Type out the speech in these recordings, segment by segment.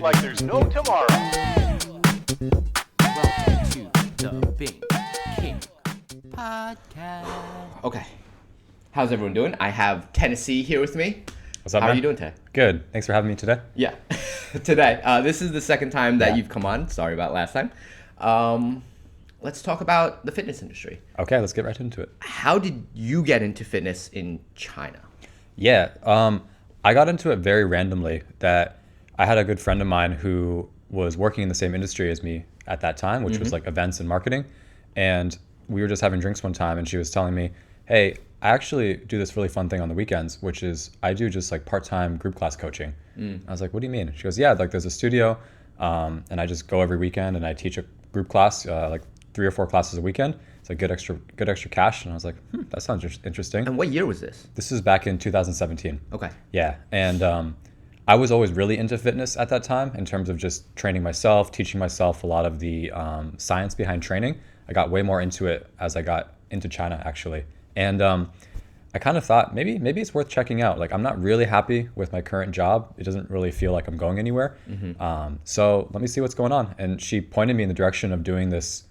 like there's no tomorrow. Welcome to the BingKing podcast. Okay. How's everyone doing? I have Tennessee here with me. What's up, How man? are you doing today? Good. Thanks for having me today. Yeah. Today. This is the second time that Yeah. you've come on. Sorry about last time. Let's talk about the fitness industry. Okay, let's get right into it. How did you get into fitness in China? Yeah, I got into it very randomly. That I had a good friend of mine who was working in the same industry as me at that time, which was like events and marketing. And we were just having drinks one time, and she was telling me, "Hey, I actually do this really fun thing on the weekends, which is I do just like part-time group class coaching." I was like, "What do you mean?" She goes, "Yeah, like there's a studio, and I just go every weekend and I teach a group class, like 3 or 4 classes a weekend. It's like good extra cash." And I was like, that sounds interesting. And what year was this? This is back in 2017. Okay. Yeah, and I was always really into fitness at that time in terms of just training myself, teaching myself a lot of the science behind training. I got way more into it as I got into China, actually. And I kind of thought maybe it's worth checking out. Like, I'm not really happy with my current job. It doesn't really feel like I'm going anywhere. So let me see what's going on. And she pointed me in the direction of doing this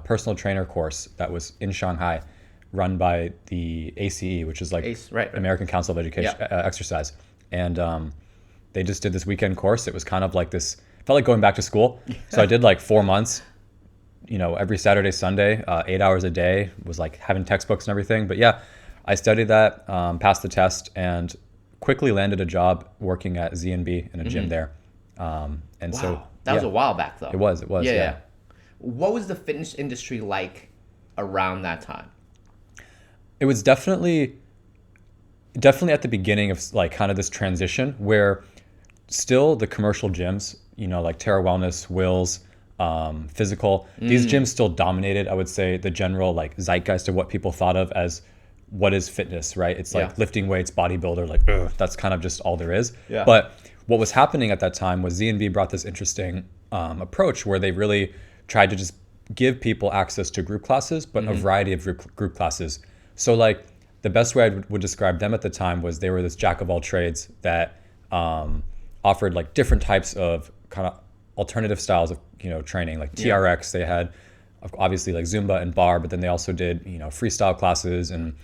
personal trainer course that was in Shanghai, run by the ACE, which is like right. American Council of Education Exercise. And they just did this weekend course. It was kind of like this, felt like going back to school. So I did like 4 months, every Saturday, Sunday, 8 hours a day, was like having textbooks and everything. But yeah, I studied that, passed the test, and quickly landed a job working at Z&B in a gym there. Wow. That was a while back, though. It was, yeah. What was the fitness industry like around that time? It was definitely at the beginning of like kind of this transition where still the commercial gyms, like Terra Wellness, Will's, Physical, these gyms still dominated, I would say, the general like zeitgeist of what people thought of as what is fitness, right? It's like lifting weights, bodybuilder, like that's kind of just all there is. Yeah. But what was happening at that time was Z&B brought this interesting approach where they really tried to just give people access to group classes, but a variety of group classes. So like the best way I would describe them at the time was they were this jack of all trades that offered like different types of kind of alternative styles of training, like TRX. They had obviously like Zumba and bar, but then they also did freestyle classes and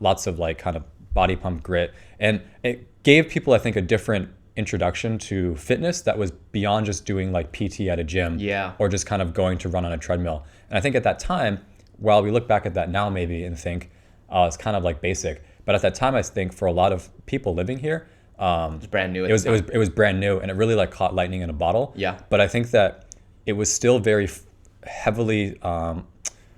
lots of like kind of body pump grit, and it gave people, I think, a different introduction to fitness that was beyond just doing like PT at a gym or just kind of going to run on a treadmill. And I think at that time, while we look back at that now maybe and think it's kind of like basic, but at that time I think for a lot of people living here, it was brand new. It was brand new, and it really like caught lightning in a bottle. Yeah. But I think that it was still very heavily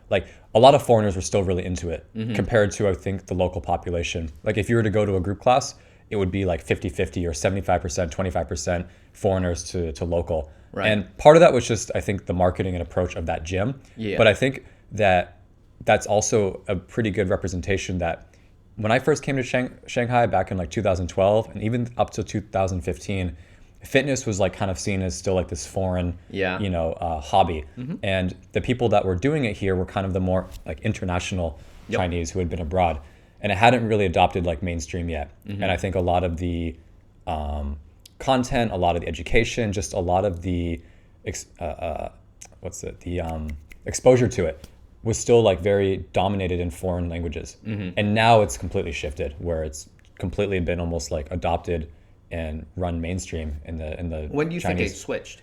like a lot of foreigners were still really into it compared to, I think, the local population. Like if you were to go to a group class, it would be like 50-50 or 75%, 25% foreigners to local. Right. And part of that was just, I think, the marketing and approach of that gym. Yeah. But I think that that's also a pretty good representation that when I first came to Shanghai back in like 2012 and even up to 2015, fitness was like kind of seen as still like this foreign, hobby. And the people that were doing it here were kind of the more like international Chinese who had been abroad. And it hadn't really adopted like mainstream yet. And I think a lot of the content, a lot of the education, just a lot of the exposure to it was still like very dominated in foreign languages. And now it's completely shifted where it's completely been almost like adopted and run mainstream in the When do you Chinese. think it switched?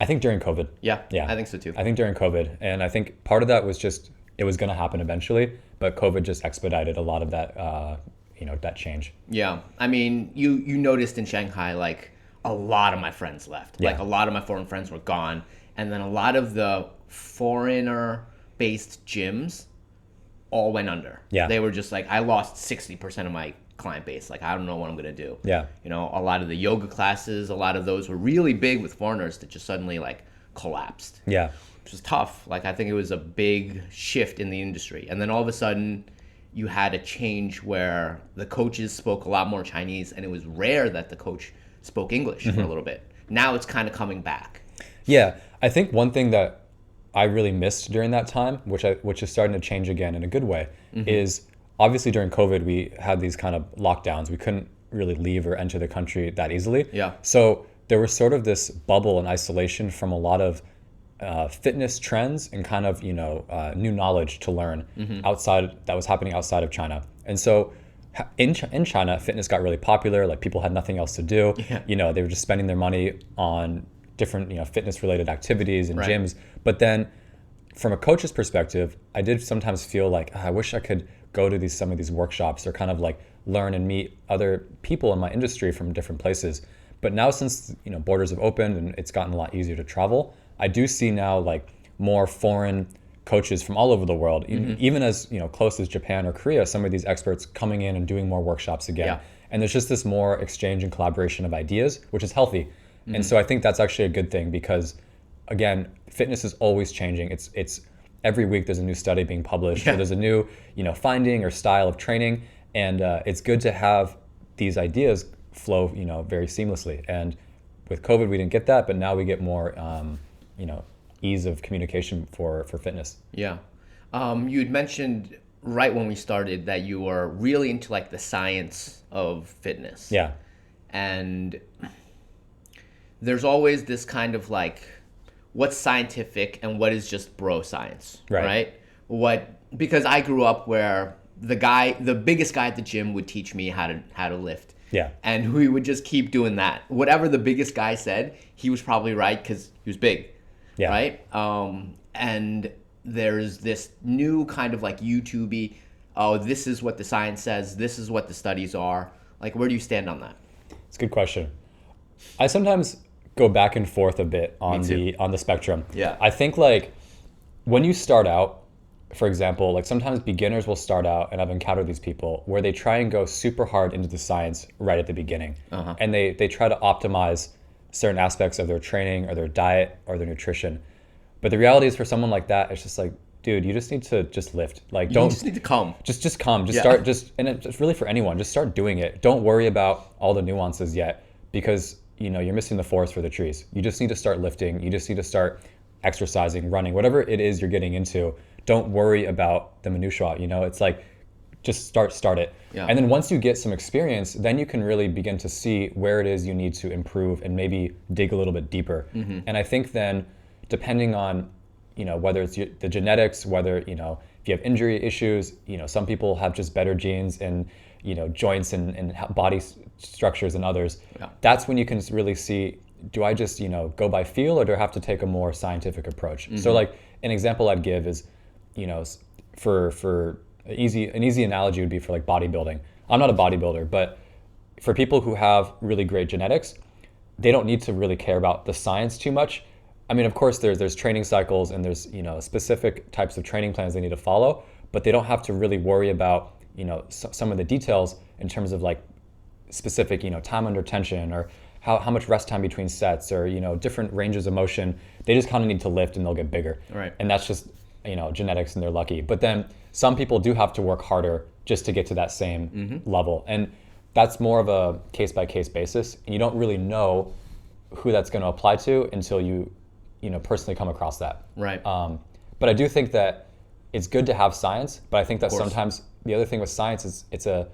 I think during COVID. Yeah, I think so too. I think during COVID. And I think part of that was just, it was going to happen eventually, but COVID just expedited a lot of that, that change. Yeah. I mean, you noticed in Shanghai, like a lot of my friends left. Yeah. Like a lot of my foreign friends were gone. And then a lot of the foreigner-based gyms all went under. Yeah. They were just like, I lost 60% of my client base. Like, I don't know what I'm going to do. Yeah. A lot of the yoga classes, a lot of those were really big with foreigners that just suddenly like collapsed. Yeah. Which was tough. Like, I think it was a big shift in the industry. And then all of a sudden you had a change where the coaches spoke a lot more Chinese, and it was rare that the coach spoke English for a little bit. Now it's kind of coming back. Yeah. I think one thing that I really missed during that time, which is starting to change again in a good way, is obviously during COVID, we had these kind of lockdowns. We couldn't really leave or enter the country that easily. Yeah. So there was sort of this bubble and isolation from a lot of fitness trends and kind of, new knowledge to learn that was happening outside of China. And so in China, fitness got really popular. Like, people had nothing else to do. Yeah. They were just spending their money on different, fitness related activities and Right. gyms. But then from a coach's perspective, I did sometimes feel like, I wish I could go to some of these workshops or kind of like learn and meet other people in my industry from different places. But now, since borders have opened and it's gotten a lot easier to travel, I do see now like more foreign coaches from all over the world, even as close as Japan or Korea. Some of these experts coming in and doing more workshops again, Yeah. and there's just this more exchange and collaboration of ideas, which is healthy. And so I think that's actually a good thing, because again, fitness is always changing. It's every week there's a new study being published, or there's a new finding or style of training, and it's good to have these ideas flow very seamlessly. And with COVID, we didn't get that, but now we get more ease of communication for fitness. Yeah. You had mentioned right when we started that you were really into like the science of fitness. Yeah. And there's always this kind of like, what's scientific and what is just bro science, right? Because I grew up where the biggest guy at the gym would teach me how to lift. Yeah. And we would just keep doing that. Whatever the biggest guy said, he was probably right because he was big. Yeah. Right? And there's this new kind of like YouTube-y, oh, this is what the science says, this is what the studies are. Like, where do you stand on that? It's a good question. I sometimes go back and forth a bit on the spectrum. Yeah. I think like when you start out, for example, like sometimes beginners will start out, and I've encountered these people where they try and go super hard into the science right at the beginning. And they try to optimize certain aspects of their training or their diet or their nutrition. But the reality is, for someone like that, it's just like, dude, you just need to just lift. Like, You just need to come. Just come. Start. And it's really for anyone. Just start doing it. Don't worry about all the nuances yet, because you're missing the forest for the trees. You just need to start lifting. You just need to start exercising, running, whatever it is you're getting into. Don't worry about the minutiae. It's like, just start it. Yeah. And then once you get some experience, then you can really begin to see where it is you need to improve and maybe dig a little bit deeper. And I think then, depending on whether it's the genetics, whether if you have injury issues, some people have just better genes and joints and body structures than others. Yeah. That's when you can really see, do I just go by feel, or do I have to take a more scientific approach? So like an example I'd give is for an easy analogy would be for like bodybuilding. I'm not a bodybuilder, but for people who have really great genetics, they don't need to really care about the science too much. I mean, of course, there's training cycles and there's specific types of training plans they need to follow, but they don't have to really worry about some of the details in terms of like specific time under tension, or how much rest time between sets, or different ranges of motion. They just kind of need to lift and they'll get bigger. Right. And that's just genetics, and they're lucky. But then some people do have to work harder just to get to that same level, and that's more of a case-by-case basis, and you don't really know who that's going to apply to until you personally come across that. Right. But I do think that it's good to have science, but I think that sometimes the other thing with science is it's a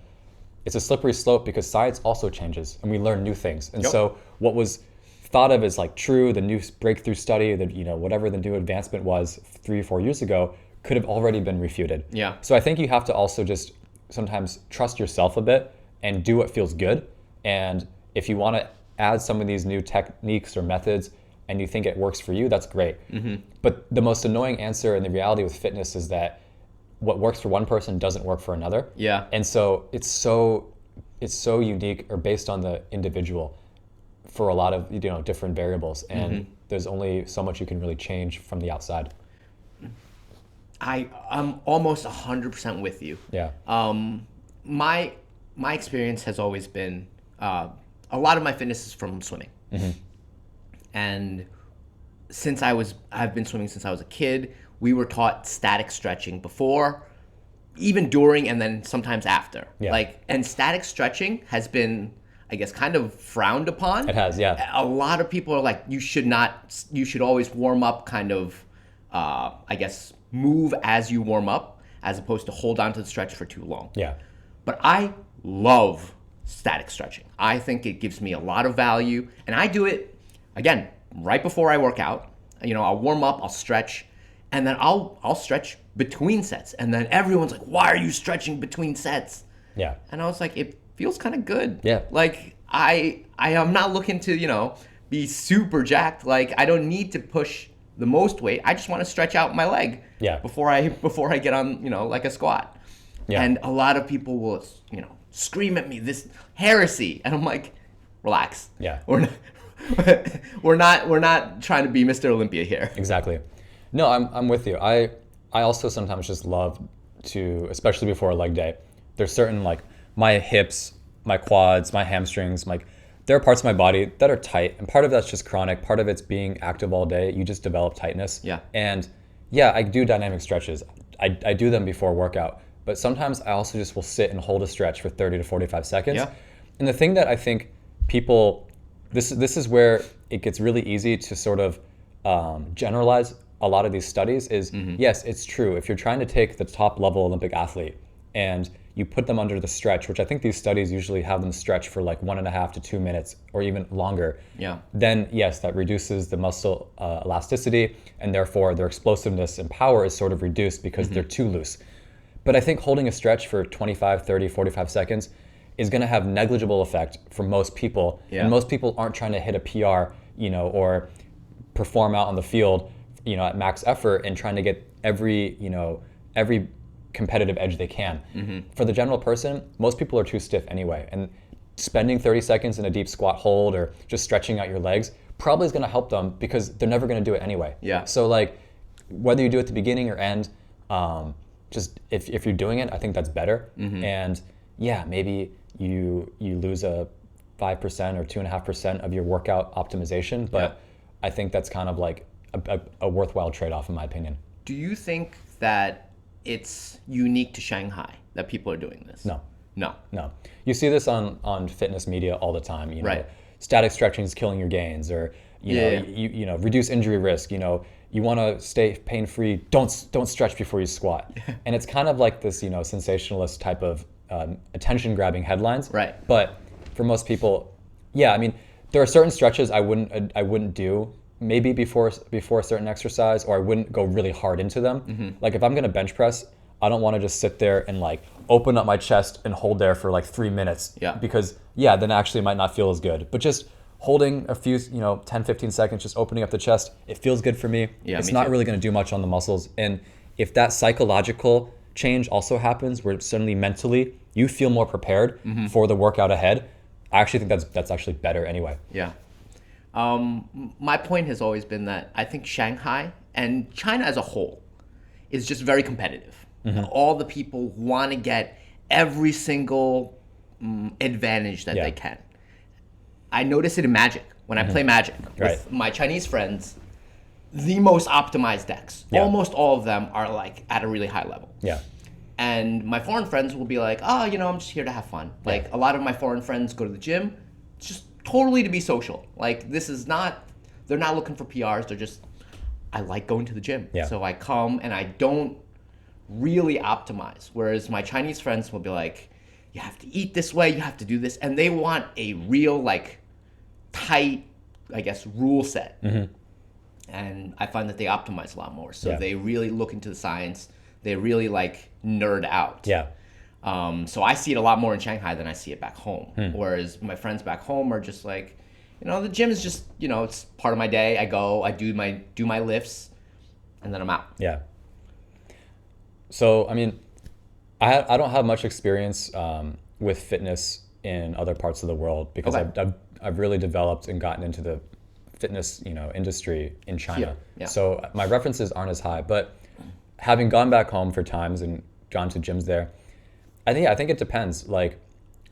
slippery slope, because science also changes and we learn new things. And so what was thought of as like true, the new breakthrough study, that whatever the new advancement was 3 or 4 years ago, could have already been refuted. Yeah. So I think you have to also just sometimes trust yourself a bit and do what feels good. And if you want to add some of these new techniques or methods and you think it works for you, that's great. But the most annoying answer in the reality with fitness is that what works for one person doesn't work for another. Yeah. And so it's so unique, or based on the individual, for a lot of different variables, and there's only so much you can really change from the outside. I'm almost 100% with you. Yeah. My experience has always been, a lot of my fitness is from swimming. And I've been swimming since I was a kid. We were taught static stretching before, even during, and then sometimes after. Yeah. And static stretching has been, I guess, kind of frowned upon. It has, yeah. A lot of people are like, you should always warm up, kind of, I guess, move as you warm up, as opposed to hold on to the stretch for too long. Yeah. But I love static stretching. I think it gives me a lot of value, and I do it again right before I work out. You know, I'll warm up, I'll stretch, and then I'll stretch between sets. And then everyone's like, "Why are you stretching between sets?" Yeah. And I was like, it feels kind of good. Yeah. Like I am not looking to, you know, be super jacked. Like I don't need to push the most weight. I just want to stretch out my leg. Yeah. Before I get on, you know, like a squat. Yeah. And a lot of people will, you know, scream at me, this heresy. And I'm like, relax. Yeah. We're not trying to be Mr. Olympia here. Exactly. No, I'm with you. I also sometimes just love to, especially before a leg day, there's certain like my hips, my quads, my hamstrings, like there are parts of my body that are tight, and part of that's just chronic, part of it's being active all day. You just develop tightness. Yeah. And yeah, I do dynamic stretches. I do them before workout, but sometimes I also just will sit and hold a stretch for 30 to 45 seconds. Yeah. And the thing that I think people, this is where it gets really easy to sort of generalize a lot of these studies is, yes, it's true. If you're trying to take the top level Olympic athlete and you put them under the stretch, which I think these studies usually have them stretch for like 1.5 to 2 minutes or even longer, then yes, that reduces the muscle elasticity, and therefore their explosiveness and power is sort of reduced because they're too loose. But I think holding a stretch for 25, 30, 45 seconds is going to have negligible effect for most people. And most people aren't trying to hit a PR, you know, or perform out on the field, you know, at max effort and trying to get every competitive edge they can. For the general person, most people are too stiff anyway, and spending 30 seconds in a deep squat hold or just stretching out your legs probably is going to help them because they're never going to do it anyway. So like whether you do it at the beginning or end, just if you're doing it, I think that's better. And yeah, maybe you lose a 5% or 2.5% of your workout optimization, but I think that's kind of like a worthwhile trade-off in my opinion. Do you think that it's unique to Shanghai that people are doing this? No. You see this on fitness media all the time. You know, static stretching is killing your gains, or you know, reduce injury risk. You know, you want to stay pain-free. Don't stretch before you squat. And it's kind of like this, you know, sensationalist type of attention-grabbing headlines. But for most people, yeah, I mean, there are certain stretches I wouldn't do maybe before a certain exercise, or I wouldn't go really hard into them. Like if I'm gonna bench press, I don't want to just sit there and like open up my chest and hold there for like 3 minutes. Because then actually it might not feel as good. But just holding a few, you know, 10, 15 seconds, just opening up the chest, it feels good for me. It's not really gonna do much on the muscles. And if that psychological change also happens, where suddenly mentally you feel more prepared for the workout ahead, I actually think that's actually better anyway. My point has always been that I think Shanghai and China as a whole is just very competitive. All the people want to get every single advantage that they can. I notice it in Magic. When I play Magic with my Chinese friends, the most optimized decks, almost all of them are like at a really high level. And my foreign friends will be like, oh, you know, I'm just here to have fun. Like a lot of my foreign friends go to the gym just totally to be social. Like this is not, they're not looking for PRs. They're just, I like going to the gym. So I come and I don't really optimize. Whereas my Chinese friends will be like, you have to eat this way, you have to do this. And they want a real like tight, I guess, rule set. And I find that they optimize a lot more. So they really look into the science. They really like nerd out. So I see it a lot more in Shanghai than I see it back home. Whereas my friends back home are just like, you know, the gym is just, you know, it's part of my day. I go, I do my lifts, and then I'm out. So, I mean, I don't have much experience with fitness in other parts of the world because I've really developed and gotten into the fitness, you know, industry in China. So my references aren't as high, but having gone back home for times and gone to gyms there, I think it depends. Like,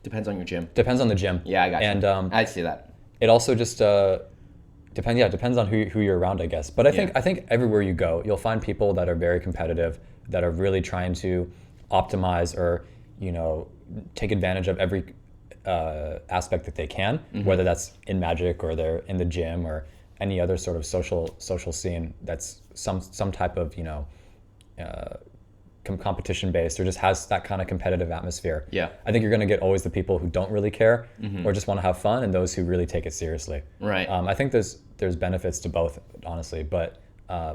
depends on your gym. Depends on the gym. I got you. And I see that. It also just depends. Yeah, it depends on who you're around, I guess. But I think everywhere you go, you'll find people that are very competitive, that are really trying to optimize or, you know, take advantage of every aspect that they can, whether that's in Magic or they're in the gym or any other sort of social scene that's some type of, you know, competition based or just has that kind of competitive atmosphere. Yeah. I think you're going to get always the people who don't really care or just want to have fun, and those who really take it seriously. Right. I think there's benefits to both, honestly, but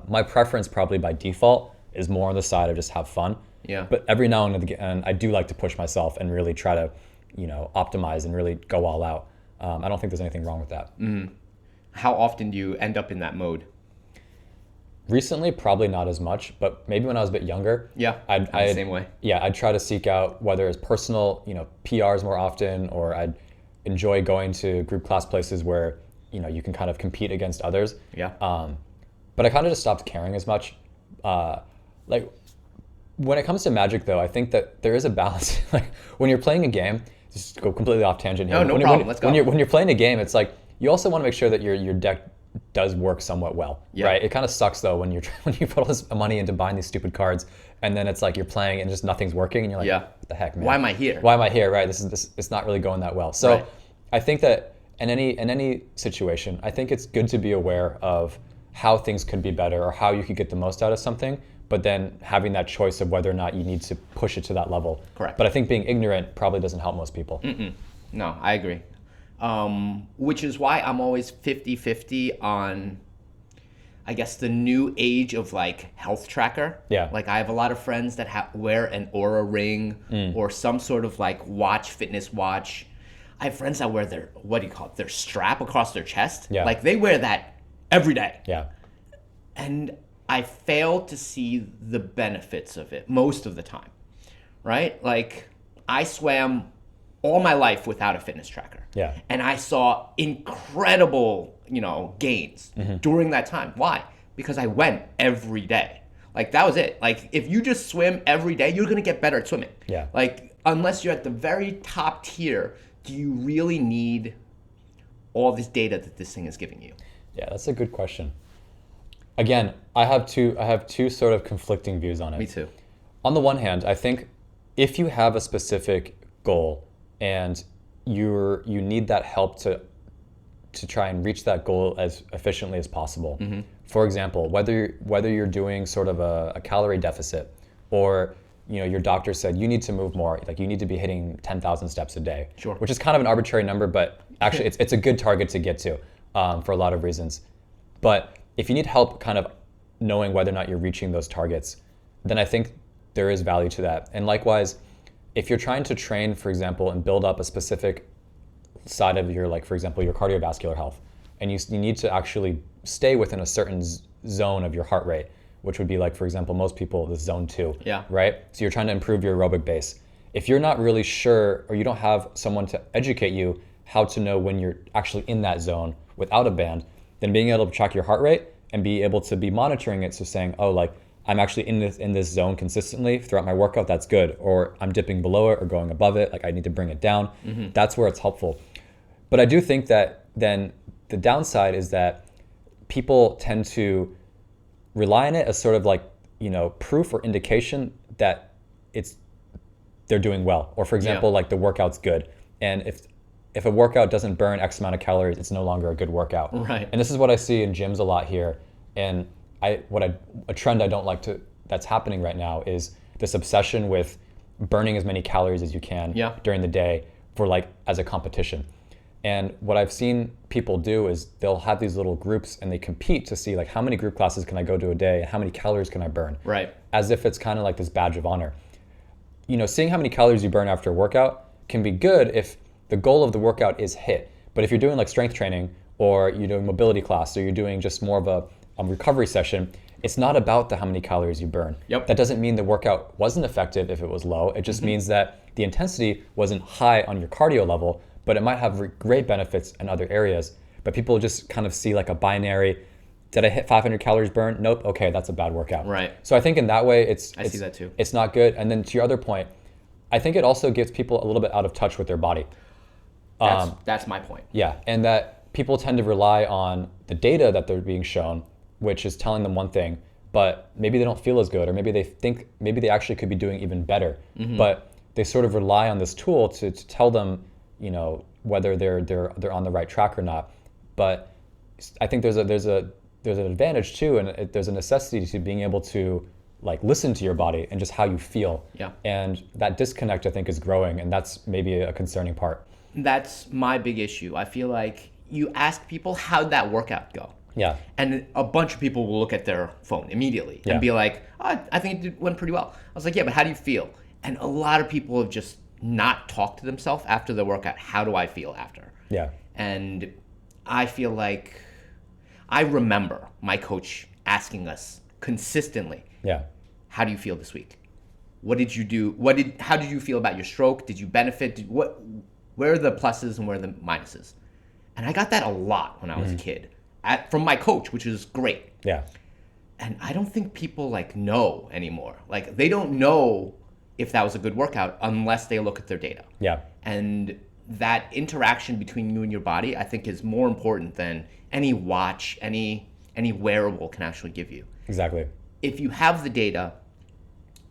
my preference probably by default is more on the side of just have fun. Yeah. But every now and again, I do like to push myself and really try to, optimize and really go all out. I don't think there's anything wrong with that. How often do you end up in that mode? Recently, probably not as much, but maybe when I was a bit younger. Yeah, I'm the same way. Yeah, I'd try to seek out whether it's personal, PRs more often, or I'd enjoy going to group class places where, you can kind of compete against others. Yeah. But I kind of just stopped caring as much. Like when it comes to Magic, though, I think that there is a balance. Like when you're playing a game, just go completely off tangent here. No problem. Let's go. When you're playing a game, it's like you also want to make sure that your deck does work somewhat well, right? It kind of sucks though when you put all this money into buying these stupid cards, and then it's like you're playing and just nothing's working, and you're like, what the heck, man? Why am I here? Right? It's not really going that well. So right. I think that in any situation, I think it's good to be aware of how things could be better or how you could get the most out of something, but then having that choice of whether or not you need to push it to that level. Correct. But I think being ignorant probably doesn't help most people. No, I agree. Which is why I'm always 50-50 on, I guess, the new age of like health tracker. Yeah. Like I have a lot of friends that wear an Aura ring or some sort of like fitness watch. I have friends that wear their, their strap across their chest. Yeah. Like they wear that every day. Yeah. And I fail to see the benefits of it most of the time, right? Like I swam all my life without a fitness tracker. Yeah. And I saw incredible, gains during that time. Why? Because I went every day. Like that was it. Like if you just swim every day, you're going to get better at swimming. Yeah. Like unless you're at the very top tier, do you really need all this data that this thing is giving you? Yeah, that's a good question. Again, I have two sort of conflicting views on it. Me too. On the one hand, I think if you have a specific goal and you need that help to try and reach that goal as efficiently as possible. For example, whether you're doing sort of a calorie deficit, or your doctor said you need to move more, like you need to be hitting 10,000 steps a day. Sure. Which is kind of an arbitrary number, but actually it's a good target to get to for a lot of reasons. But if you need help kind of knowing whether or not you're reaching those targets, then I think there is value to that. And likewise, if you're trying to train, for example, and build up a specific side of your, like, for example, your cardiovascular health, and you need to actually stay within a certain zone of your heart rate, which would be like, for example, most people, this zone 2, right? So you're trying to improve your aerobic base. If you're not really sure, or you don't have someone to educate you how to know when you're actually in that zone without a band, then being able to track your heart rate and be able to be monitoring it, so saying, oh, like, I'm actually in this zone consistently throughout my workout, that's good. Or I'm dipping below it or going above it, like I need to bring it down. That's where it's helpful. But I do think that then the downside is that people tend to rely on it as sort of like, proof or indication that they're doing well. Or for example, like the workout's good. And if a workout doesn't burn X amount of calories, it's no longer a good workout. Right. And this is what I see in gyms a lot here. And a trend I don't like that's happening right now is this obsession with burning as many calories as you can during the day for like as a competition. And what I've seen people do is they'll have these little groups and they compete to see like how many group classes can I go to a day and how many calories can I burn. Right. As if it's kind of like this badge of honor. Seeing how many calories you burn after a workout can be good if the goal of the workout is hit. But if you're doing like strength training, or you're doing mobility class, or you're doing just more of a recovery session, it's not about how many calories you burn. Yep. That doesn't mean the workout wasn't effective if it was low. It just means that the intensity wasn't high on your cardio level, but it might have great benefits in other areas. But people just kind of see like a binary, did I hit 500 calories burn? Nope, okay, that's a bad workout. Right. So I think in that way, I see that too. It's not good. And then to your other point, I think it also gets people a little bit out of touch with their body. That's my point. Yeah, and that people tend to rely on the data that they're being shown, which is telling them one thing, but maybe they don't feel as good, or maybe they think maybe they actually could be doing even better. But they sort of rely on this tool to tell them, whether they're on the right track or not. But I think there's an advantage too, and there's a necessity to being able to like listen to your body and just how you feel. Yeah. And that disconnect, I think, is growing, and that's maybe a concerning part. That's my big issue. I feel like you ask people, how'd that workout go? Yeah. And a bunch of people will look at their phone immediately and be like, oh, I think it went pretty well. I was like, yeah, but how do you feel? And a lot of people have just not talked to themselves after the workout. How do I feel after? Yeah. And I feel like I remember my coach asking us consistently, how do you feel this week? What did you do? How did you feel about your stroke? Did you benefit? Where are the pluses and where are the minuses? And I got that a lot when I was a kid from my coach, which is great. Yeah. And I don't think people like know anymore. Like they don't know if that was a good workout unless they look at their data. Yeah. And that interaction between you and your body, I think, is more important than any watch, any wearable can actually give you. Exactly. If you have the data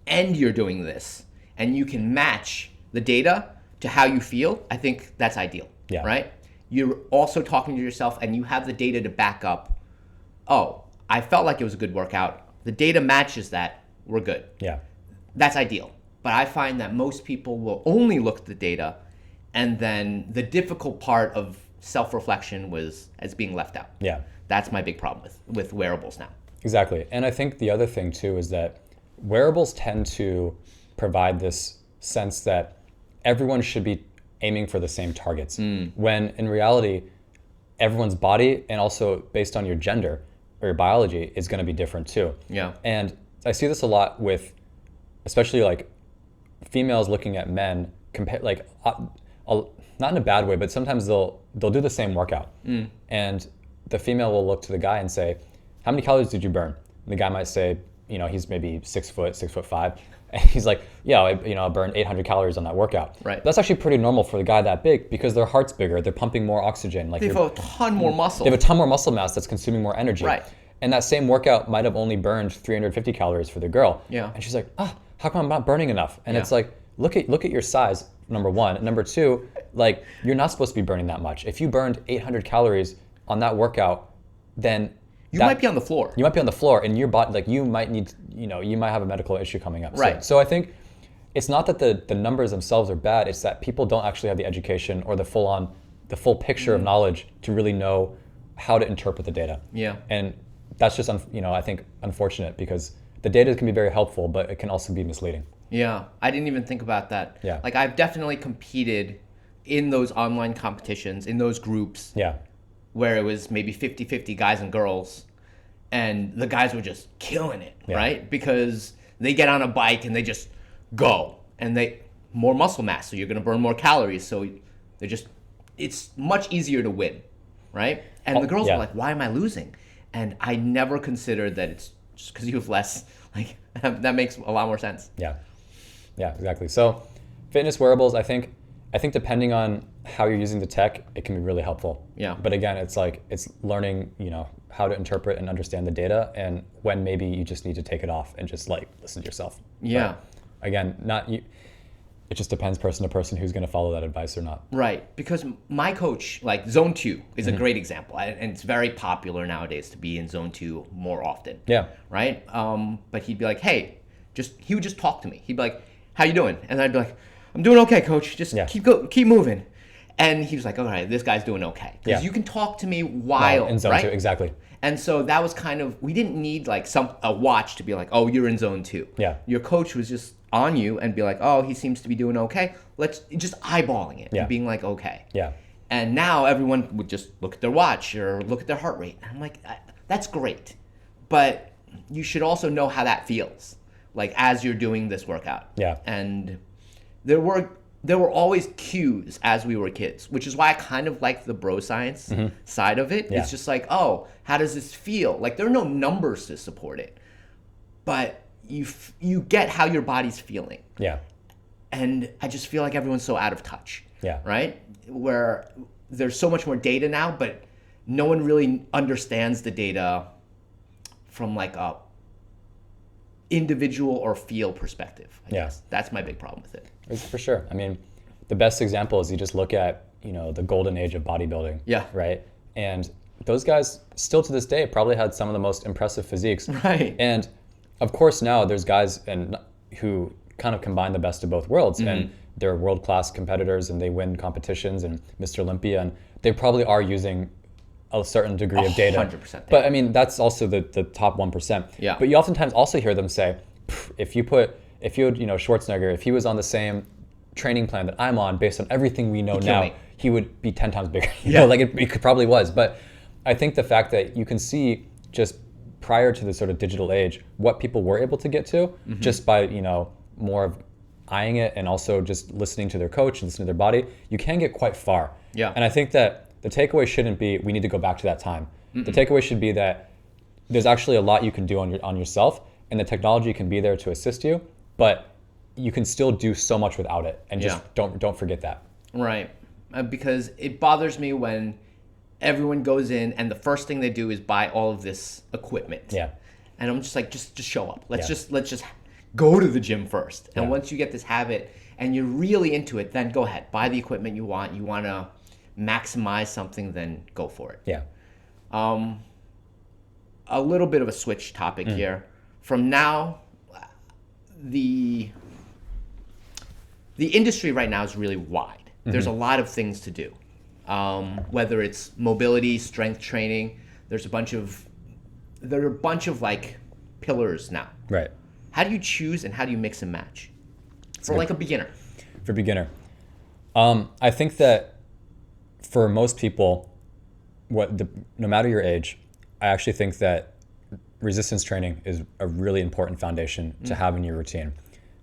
and you're doing this and you can match the data to how you feel, I think that's ideal. Yeah. Right? You're also talking to yourself and you have the data to back up, oh, I felt like it was a good workout. The data matches that, we're good. Yeah. That's ideal. But I find that most people will only look at the data, and then the difficult part of self-reflection was as being left out. Yeah. That's my big problem with wearables now. Exactly. And I think the other thing too is that wearables tend to provide this sense that everyone should be aiming for the same targets, when in reality, everyone's body and also based on your gender or your biology is going to be different too. Yeah. And I see this a lot with, especially like females looking at men, compare like not in a bad way, but sometimes they'll do the same workout, and the female will look to the guy and say, "How many calories did you burn?" And the guy might say, you know, he's maybe 6'5", and he's like, "Yeah, I burned 800 calories on that workout." Right. That's actually pretty normal for the guy that big because their heart's bigger, they're pumping more oxygen. Like they have a ton more muscle. They have a ton more muscle mass that's consuming more energy. Right. And that same workout might have only burned 350 calories for the girl. Yeah. And she's like, how come I'm not burning enough? And Yeah. it's like, look at your size, number one. Number two, like you're not supposed to be burning that much. If you burned 800 calories on that workout, then you might be on the floor. You might be on the floor, and your body, like you might need, you might have a medical issue coming up. Right. So I think it's not that the numbers themselves are bad. It's that people don't actually have the education or the full picture of knowledge to really know how to interpret the data. Yeah. And that's just, I think unfortunate because the data can be very helpful, but it can also be misleading. Yeah, I didn't even think about that. Yeah. Like I've definitely competed in those online competitions, in those groups. Yeah. Where it was maybe 50-50 guys and girls, and the guys were just killing it, right? Because they get on a bike and they just go, and they more muscle mass, so you're gonna burn more calories. So it's much easier to win, right? And the girls are like, "Why am I losing?" And I never considered that it's just because you have less. Like that makes a lot more sense. Yeah, exactly. So fitness wearables, I think depending on how you're using the tech, it can be really helpful. Yeah. But again, it's learning, how to interpret and understand the data, and when maybe you just need to take it off and just like listen to yourself. Yeah. But again, it just depends person to person who's going to follow that advice or not. Right, because my coach, like Zone 2 is a great example, and it's very popular nowadays to be in Zone 2 more often. Yeah. Right? But he'd be like, hey, he would just talk to me. He'd be like, how you doing? And I'd be like, I'm doing okay, coach. Just keep moving. And he was like, all right, this guy's doing okay. Because you can talk to me while, in Zone right? 2, exactly. And so that was kind of, we didn't need like a watch to be like, oh, you're in Zone 2. Yeah. Your coach was just on you and be like, oh, he seems to be doing okay. Let's just eyeballing it and being like, okay. Yeah. And now everyone would just look at their watch or look at their heart rate. And I'm like, that's great. But you should also know how that feels, like as you're doing this workout. Yeah. And there were always cues as we were kids, which is why I kind of like the bro science side of it. Yeah. It's just like, oh, how does this feel? Like there are no numbers to support it, but you get how your body's feeling. Yeah. And I just feel like everyone's so out of touch. Yeah. Right? Where there's so much more data now, but no one really understands the data from like a individual or feel perspective. I guess. That's my big problem with it. It's for sure. I mean, the best example is you just look at, the golden age of bodybuilding. Yeah. Right? And those guys still to this day probably had some of the most impressive physiques. Right. And of course, now there's guys who kind of combine the best of both worlds, and they're world-class competitors, and they win competitions and Mr. Olympia, and they probably are using a certain degree of data. 100%. But I mean, that's also the top 1%. Yeah. But you oftentimes also hear them say, if you Schwarzenegger, if he was on the same training plan that I'm on, based on everything we know now, he would be 10 times bigger. It probably was. But I think the fact that you can see just prior to the sort of digital age, what people were able to get to just by, more of eyeing it and also just listening to their coach and listening to their body, you can get quite far. Yeah. And I think that the takeaway shouldn't be, we need to go back to that time. The takeaway should be that there's actually a lot you can do on yourself, and the technology can be there to assist you, but you can still do so much without it. And just don't forget that. Right. Because it bothers me when everyone goes in and the first thing they do is buy all of this equipment. Yeah. And I'm just like, just show up. Let's just go to the gym first. And Yeah. once you get this habit and you're really into it, then go ahead, buy the equipment you want. You want to maximize something, then go for it. Yeah. A little bit of a switch topic here. From now, the industry right now is really wide. There's a lot of things to do. Whether it's mobility, strength training, there are a bunch of like pillars now. Right. How do you choose and how do you mix and match for like a beginner? For beginner, I think that for most people, no matter your age, I actually think that resistance training is a really important foundation to have in your routine.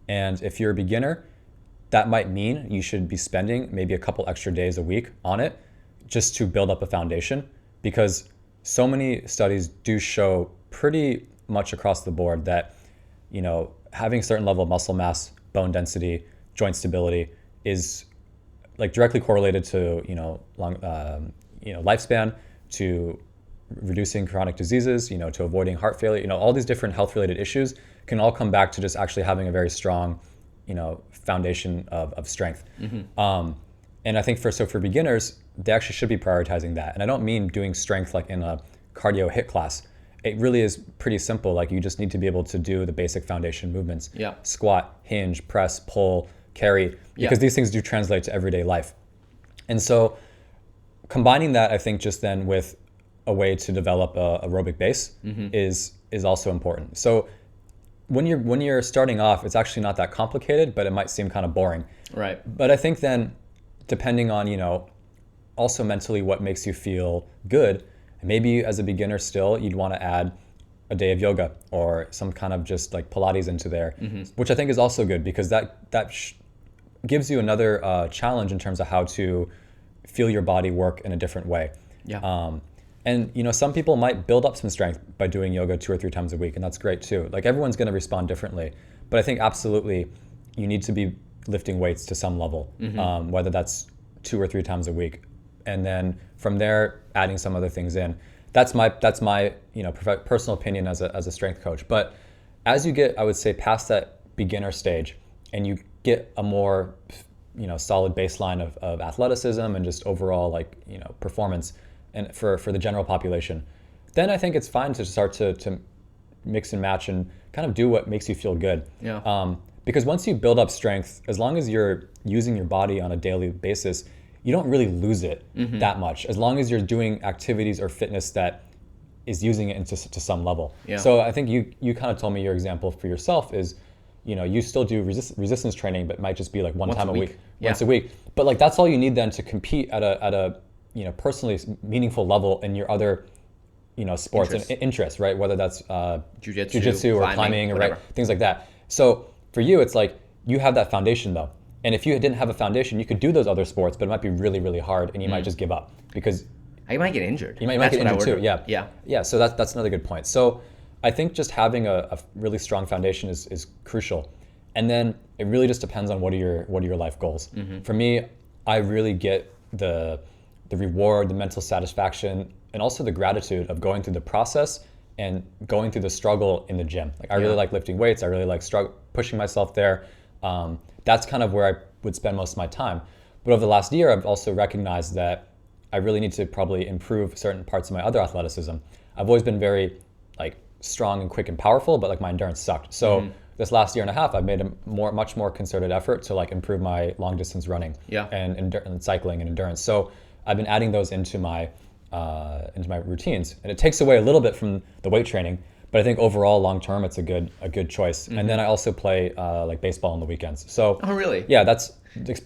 And if you're a beginner, that might mean you should be spending maybe a couple extra days a week on it just to build up a foundation, because so many studies do show pretty much across the board that, having a certain level of muscle mass, bone density, joint stability is like directly correlated to, lifespan, to reducing chronic diseases, to avoiding heart failure, all these different health related issues can all come back to just actually having a very strong, foundation of strength. And I think for beginners, they actually should be prioritizing that. And I don't mean doing strength like in a cardio HIIT class. It really is pretty simple. Like, you just need to be able to do the basic foundation movements. Yeah. Squat, hinge, press, pull, carry, because these things do translate to everyday life. And so combining that, I think, just then with a way to develop a aerobic base is also important. So when you're starting off, it's actually not that complicated, but it might seem kind of boring. Right. But I think then, depending on, also mentally what makes you feel good, maybe as a beginner still, you'd want to add a day of yoga or some kind of just like Pilates into there, which I think is also good, because that gives you another challenge in terms of how to feel your body work in a different way. Yeah. And some people might build up some strength by doing yoga 2 or 3 times a week, and that's great too. Like, everyone's going to respond differently, but I think absolutely you need to be lifting weights to some level, whether that's 2 or 3 times a week, and then from there adding some other things in. That's my personal opinion as a strength coach. But as you get, I would say, past that beginner stage, and you get a more solid baseline of athleticism and just overall performance, and for the general population, then I think it's fine to start to mix and match and kind of do what makes you feel good. Yeah. Because once you build up strength, as long as you're using your body on a daily basis, you don't really lose it that much, as long as you're doing activities or fitness that is using it to some level. Yeah. So I think you kind of told me your example for yourself is, you still do resistance training, but it might just be like once a week. Once a week. But like, that's all you need then to compete at a personally meaningful level in your other, sports and interests, right? Whether that's jiu-jitsu or climbing or right, things like that. So for you, it's like you have that foundation though. And if you didn't have a foundation, you could do those other sports, but it might be really, really hard, and you might just give up because you might get injured. You might get injured too. Yeah. Yeah. So that's another good point. So I think just having a really strong foundation is crucial, and then it really just depends on what are your life goals. For me, I really get the reward, the mental satisfaction, and also the gratitude of going through the process and going through the struggle in the gym. Like, I really like lifting weights. I really like pushing myself there. That's kind of where I would spend most of my time. But over the last year, I've also recognized that I really need to probably improve certain parts of my other athleticism. I've always been very strong and quick and powerful, but like my endurance sucked. So this last year and a half, I've made a much more concerted effort to like improve my long distance running and cycling and endurance. So I've been adding those into my routines, and it takes away a little bit from the weight training. But I think overall, long term, it's a good choice. And then I also play like baseball on the weekends. So oh really? Yeah, that's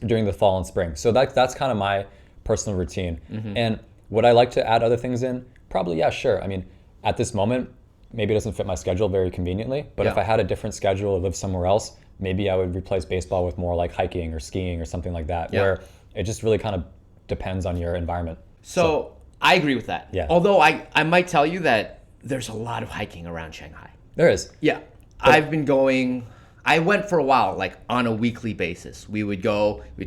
during the fall and spring. So that's kind of my personal routine. And would I like to add other things in? Probably, yeah, sure. I mean, at this moment, maybe it doesn't fit my schedule very conveniently. But if I had a different schedule or lived somewhere else, maybe I would replace baseball with more like hiking or skiing or something like that, where it just really kind of depends on your environment. So I agree with that. Yeah. Although I might tell you that there's a lot of hiking around Shanghai. There is. Yeah. I've been going. I went for a while, like on a weekly basis. We'd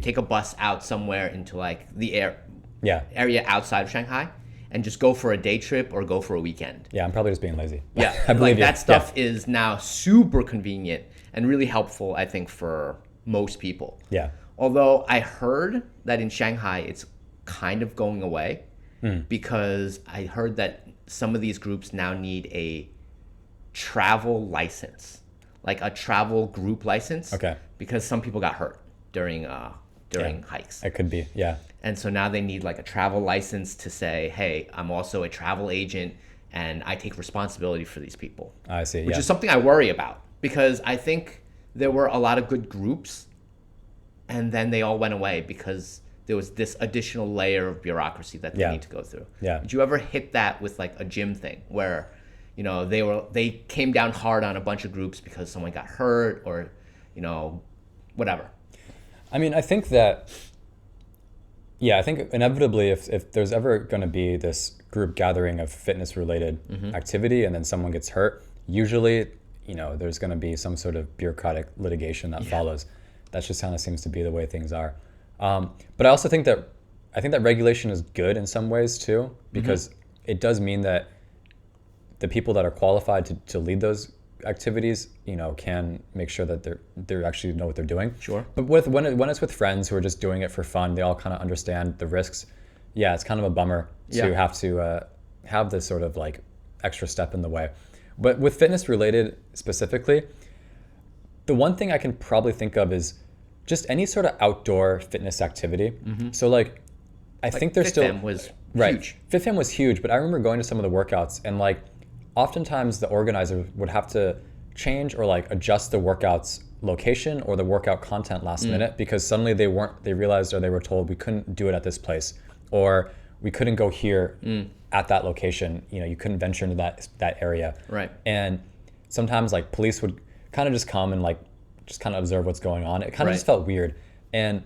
take a bus out somewhere into like the area outside of Shanghai and just go for a day trip or go for a weekend. Yeah, I'm probably just being lazy. Yeah, I believe like that stuff is now super convenient and really helpful, I think, for most people. Yeah. Although I heard that in Shanghai, it's kind of going away because I heard that some of these groups now need a travel license, like a travel group license. Okay. Because some people got hurt during hikes. It could be, yeah. And so now they need like a travel license to say, hey, I'm also a travel agent and I take responsibility for these people. I see, which is something I worry about because I think there were a lot of good groups and then they all went away because there was this additional layer of bureaucracy that they need to go through. Yeah. Did you ever hit that with like a gym thing where, you know, they came down hard on a bunch of groups because someone got hurt or, you know, whatever? I mean, I think that, I think inevitably if there's ever going to be this group gathering of fitness related activity and then someone gets hurt, usually, you know, there's going to be some sort of bureaucratic litigation that follows. That just kind of seems to be the way things are. But I also think that regulation is good in some ways too, because it does mean that the people that are qualified to lead those activities, you know, can make sure that they actually know what they're doing. Sure. But when it's with friends who are just doing it for fun, they all kind of understand the risks. Yeah, it's kind of a bummer to have to have this sort of like extra step in the way. But with fitness related specifically, the one thing I can probably think of is just any sort of outdoor fitness activity. So like, I think there's still FitFam was huge. FitFam was huge, but I remember going to some of the workouts and like, oftentimes the organizer would have to change or like adjust the workout's location or the workout content last minute because suddenly they realized or they were told we couldn't do it at this place or we couldn't go here at that location. You know, you couldn't venture into that area. Right. And sometimes like police would kind of just come and like just kind of observe what's going on. It kind of just felt weird. And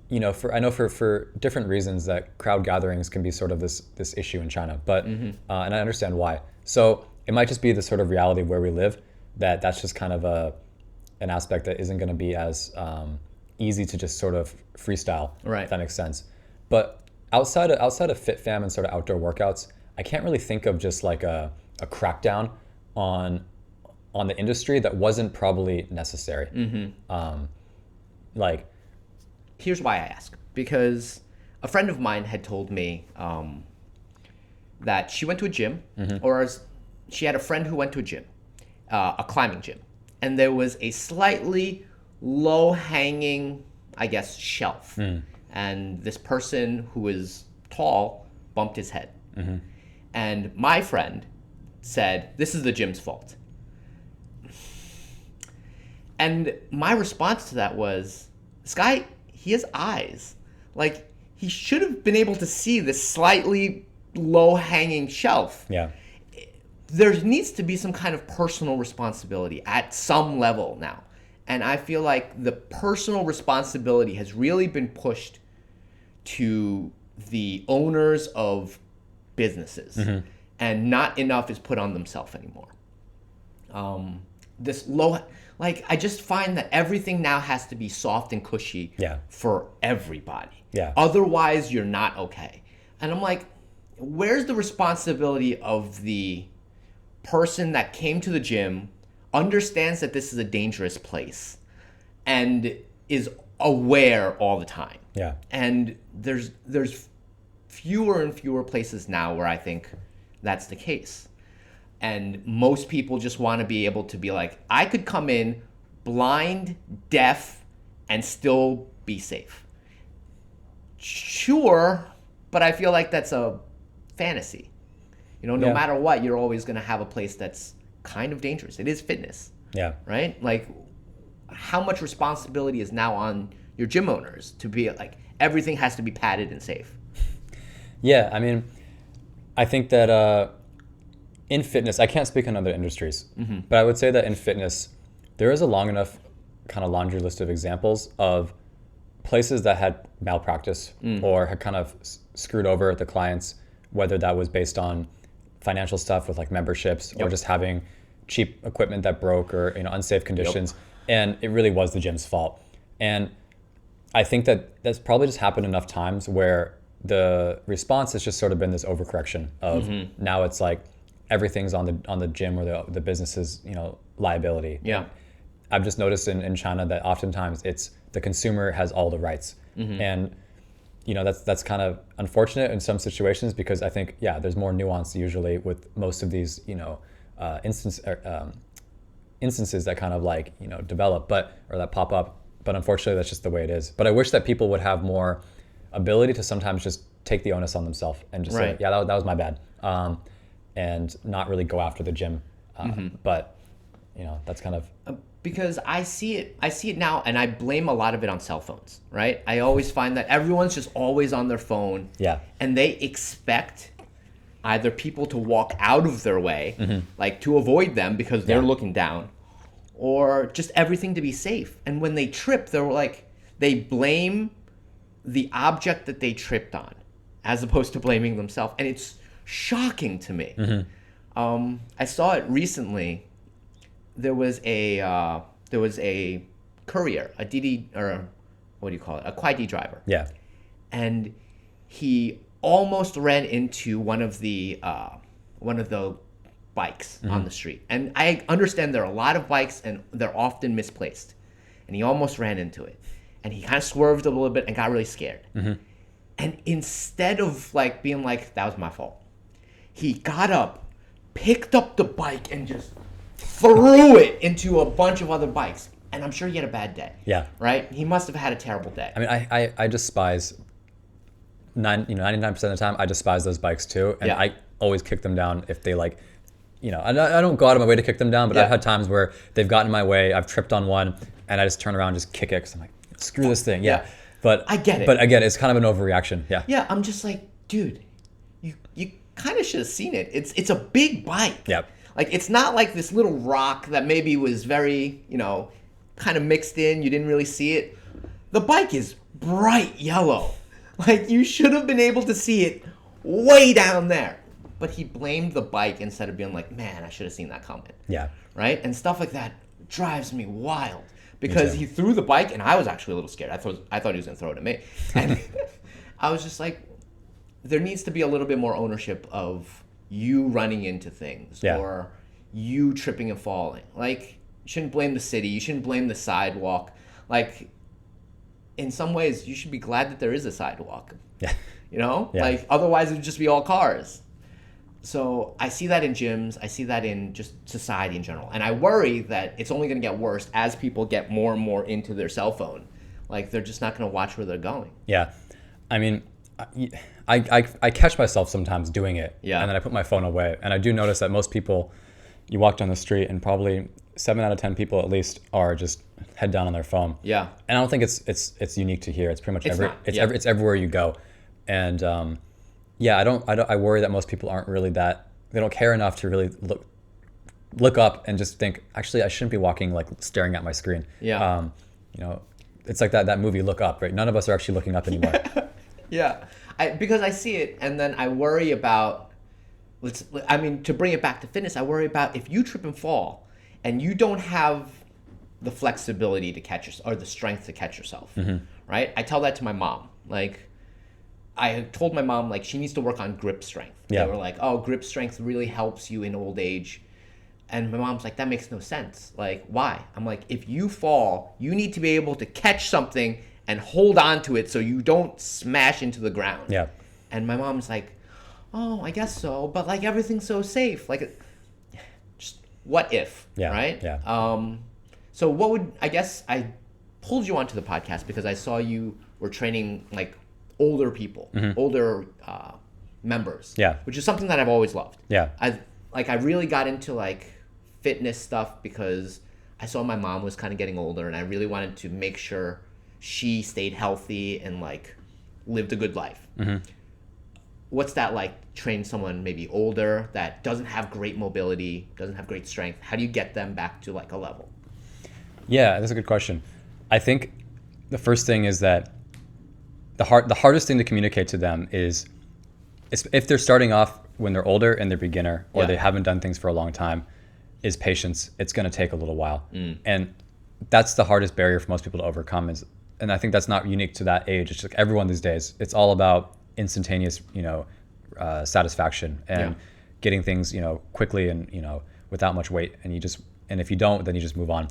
you know, I know for different reasons that crowd gatherings can be sort of this issue in China, but and I understand why. So it might just be the sort of reality of where we live that's just kind of an aspect that isn't going to be as easy to just sort of freestyle, if that makes sense. But outside of FitFam and sort of outdoor workouts, I can't really think of just like a crackdown on the industry that wasn't probably necessary. Like, here's why I ask. Because a friend of mine had told me that she went to a gym, or she had a friend who went to a gym, a climbing gym, and there was a slightly low-hanging, I guess, shelf. And this person who was tall bumped his head. And my friend said, this is the gym's fault. And my response to that was, this guy, he has eyes. Like, he should have been able to see this slightly low-hanging shelf. Yeah. There needs to be some kind of personal responsibility at some level now. And I feel like the personal responsibility has really been pushed to the owners of businesses. And not enough is put on themselves anymore. I just find that everything now has to be soft and cushy for everybody. Otherwise, you're not okay. And I'm like, where's the responsibility of the person that came to the gym, understands that this is a dangerous place, and is aware all the time? And there's fewer and fewer places now where I think that's the case. And most people just want to be able to be like, I could come in blind, deaf, and still be safe. Sure, but I feel like that's a fantasy. No matter what, you're always going to have a place that's kind of dangerous. It is fitness. Yeah. Right? Like, how much responsibility is now on your gym owners to be like, everything has to be padded and safe? Yeah, I mean, I think that in fitness, I can't speak on other industries, but I would say that in fitness, there is a long enough kind of laundry list of examples of places that had malpractice or had kind of screwed over the clients, whether that was based on financial stuff with like memberships or just having cheap equipment that broke or unsafe conditions. And it really was the gym's fault. And I think that that's probably just happened enough times where the response has just sort of been this overcorrection of now it's like everything's on the gym or the business's liability. Yeah. I've just noticed in China that oftentimes it's the consumer has all the rights. And that's kind of unfortunate in some situations because I think there's more nuance usually with most of these instances that kind of like develop or that pop up, but unfortunately that's just the way it is. But I wish that people would have more ability to sometimes just take the onus on themselves and just say, that was my bad, and not really go after the gym. But that's kind of because I see it now, and I blame a lot of it on cell phones. Right? I always find that everyone's just always on their phone. Yeah. And they expect either people to walk out of their way, like to avoid them because they're looking down, or just everything to be safe. And when they trip, they blame the object that they tripped on as opposed to blaming themselves. And it's shocking to me. I saw it recently. There was a courier, a DD, or what do you call it? A Kuai driver. Yeah. And he almost ran into one of the bikes on the street. And I understand there are a lot of bikes and they're often misplaced. And he almost ran into it. And he kind of swerved a little bit and got really scared. And instead of like being like, that was my fault, he got up, picked up the bike and just threw it into a bunch of other bikes. And I'm sure he had a bad day. Yeah. Right? He must have had a terrible day. I mean, I despise 99% of the time, I despise those bikes too. And I always kick them down if they I don't go out of my way to kick them down, but I've had times where they've gotten in my way, I've tripped on one, and I just turn around and just kick it because I'm like, screw this thing. Yeah. But I get it. But again, it's kind of an overreaction. Yeah. Yeah, I'm just like, dude, you kind of should have seen it. It's a big bike. Yep. Like, it's not like this little rock that maybe was very, kind of mixed in. You didn't really see it. The bike is bright yellow. Like, you should have been able to see it way down there. But he blamed the bike instead of being like, man, I should have seen that coming. Yeah. Right? And stuff like that drives me wild. Because he threw the bike, and I was actually a little scared. I thought he was going to throw it at me. And I was just like, there needs to be a little bit more ownership of you running into things or you tripping and falling. Like, you shouldn't blame the city. You shouldn't blame the sidewalk. Like, in some ways, you should be glad that there is a sidewalk. Yeah. Yeah. Like, otherwise it would just be all cars. So I see that in gyms. I see that in just society in general. And I worry that it's only going to get worse as people get more and more into their cell phone. Like, they're just not going to watch where they're going. Yeah. I mean, I catch myself sometimes doing it. Yeah. And then I put my phone away. And I do notice that most people, you walk down the street and probably 7 out of 10 people at least are just head down on their phone. Yeah. And I don't think it's unique to here. It's pretty much it's everywhere you go. And I worry that most people aren't really they don't care enough to really look up and just think, actually, I shouldn't be walking like staring at my screen. Yeah. It's like that movie Look Up, right? None of us are actually looking up anymore. Yeah. Because I see it, and then I worry about, to bring it back to fitness, I worry about if you trip and fall and you don't have the flexibility to catch yourself or the strength to catch yourself, right? I tell that to my mom. Like, I told my mom, like, she needs to work on grip strength. Yeah. They were like, oh, grip strength really helps you in old age. And my mom's like, that makes no sense. Like, why? I'm like, if you fall, you need to be able to catch something and hold on to it so you don't smash into the ground. Yeah. And my mom's like, oh, I guess so, but like everything's so safe. Like, what if, right? Yeah. So what would, I guess I pulled you onto the podcast because I saw you were training like older people, older members. Yeah. Which is something that I've always loved. Yeah. I really got into like fitness stuff because I saw my mom was kind of getting older and I really wanted to make sure she stayed healthy and like lived a good life. What's that like, train someone maybe older that doesn't have great mobility, doesn't have great strength? How do you get them back to like a level? Yeah, that's a good question. I think the first thing is that the hardest thing to communicate to them is if they're starting off when they're older and they're beginner or they haven't done things for a long time, is patience. It's going to take a little while. And that's the hardest barrier for most people to overcome and I think that's not unique to that age. It's just like everyone these days. It's all about instantaneous, satisfaction and getting things, quickly and, without much weight. And if you don't, then you just move on.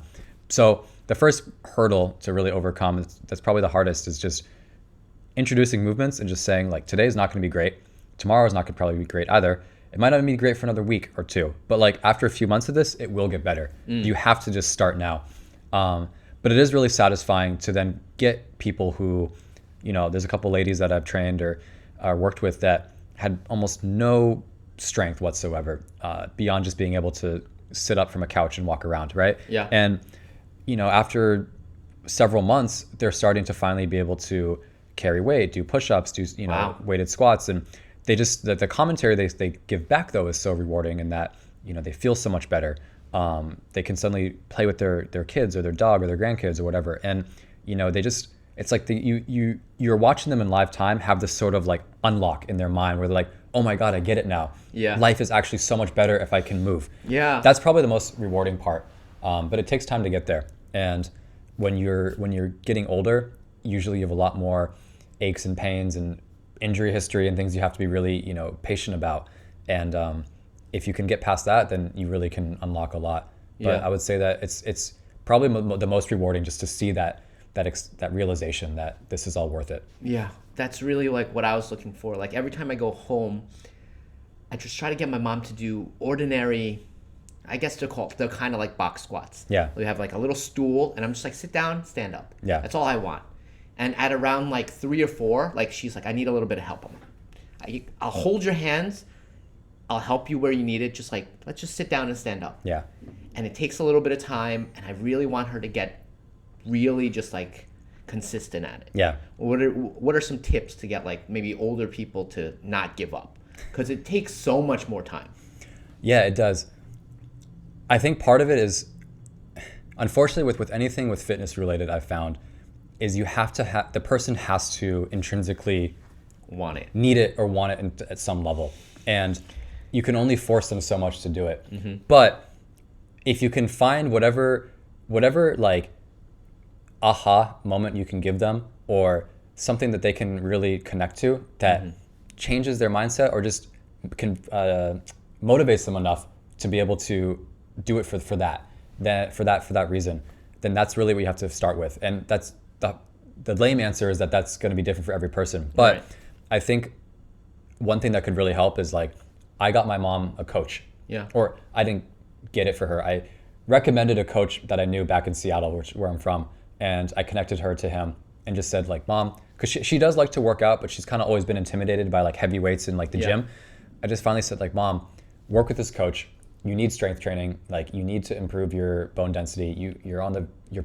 So the first hurdle to really overcome, that's probably the hardest, is just introducing movements and just saying like, today's not going to be great. Tomorrow's not going to probably be great either. It might not be great for another week or two, but like after a few months of this, it will get better. You have to just start now. But it is really satisfying to then get people who, there's a couple ladies that I've trained or worked with that had almost no strength whatsoever, beyond just being able to sit up from a couch and walk around, right? Yeah. And, after several months, they're starting to finally be able to carry weight, do push-ups, do, weighted squats. And they just, the commentary they give back though is so rewarding in that, they feel so much better. They can suddenly play with their kids or their dog or their grandkids or whatever. And, they just, it's like you're watching them in live time have this sort of like unlock in their mind where they're like, oh my God, I get it now. Yeah. Life is actually so much better if I can move. Yeah. That's probably the most rewarding part. But it takes time to get there. And when you're getting older, usually you have a lot more aches and pains and injury history and things you have to be really, patient about. And if you can get past that, then you really can unlock a lot. But I would say that it's probably the most rewarding just to see that realization that this is all worth it. Yeah, that's really like what I was looking for. Like every time I go home, I just try to get my mom to do ordinary, I guess they're kind of like box squats. Yeah. We have like a little stool and I'm just like, sit down, stand up. Yeah. That's all I want. And at around like 3 or 4, like she's like, I need a little bit of help. I'll hold your hands. I'll help you where you need it. Just like, let's just sit down and stand up. Yeah. And it takes a little bit of time. And I really want her to get really just like consistent at it. Yeah. What are some tips to get like maybe older people to not give up? Because it takes so much more time. Yeah, it does. I think part of it is, unfortunately, with anything with fitness related, I've found, is you have to the person has to intrinsically need it or want it at some level. And you can only force them so much to do it. But if you can find whatever like aha moment you can give them, or something that they can really connect to that changes their mindset, or just can motivates them enough to be able to do it for that reason, then that's really what you have to start with. And that's the lame answer is that's going to be different for every person. But right. I think one thing that could really help is like, I got my mom a coach. Yeah. Or I didn't get it for her. I recommended a coach that I knew back in Seattle, where I'm from, and I connected her to him and just said like, Mom, because she does like to work out, but she's kind of always been intimidated by like heavy weights in like the gym. I just finally said like, Mom, work with this coach. You need strength training. Like you need to improve your bone density. You're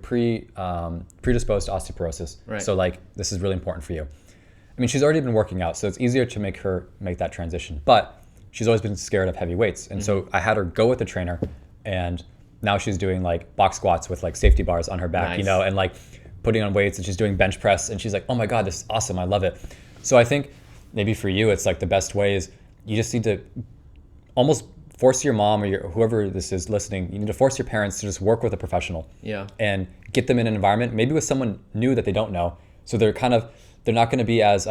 predisposed to osteoporosis. Right. So like this is really important for you. I mean, she's already been working out, so it's easier to make her make that transition. But she's always been scared of heavy weights. And so I had her go with the trainer, and now she's doing like box squats with like safety bars on her back, Nice. and like putting on weights, and she's doing bench press, and she's like, oh my God, this is awesome. I love it. So I think maybe for you, it's like the best way is you just need to almost force your mom or whoever this is listening, you need to force your parents to just work with a professional. Yeah. And get them in an environment, maybe with someone new that they don't know. So they're not going to be as,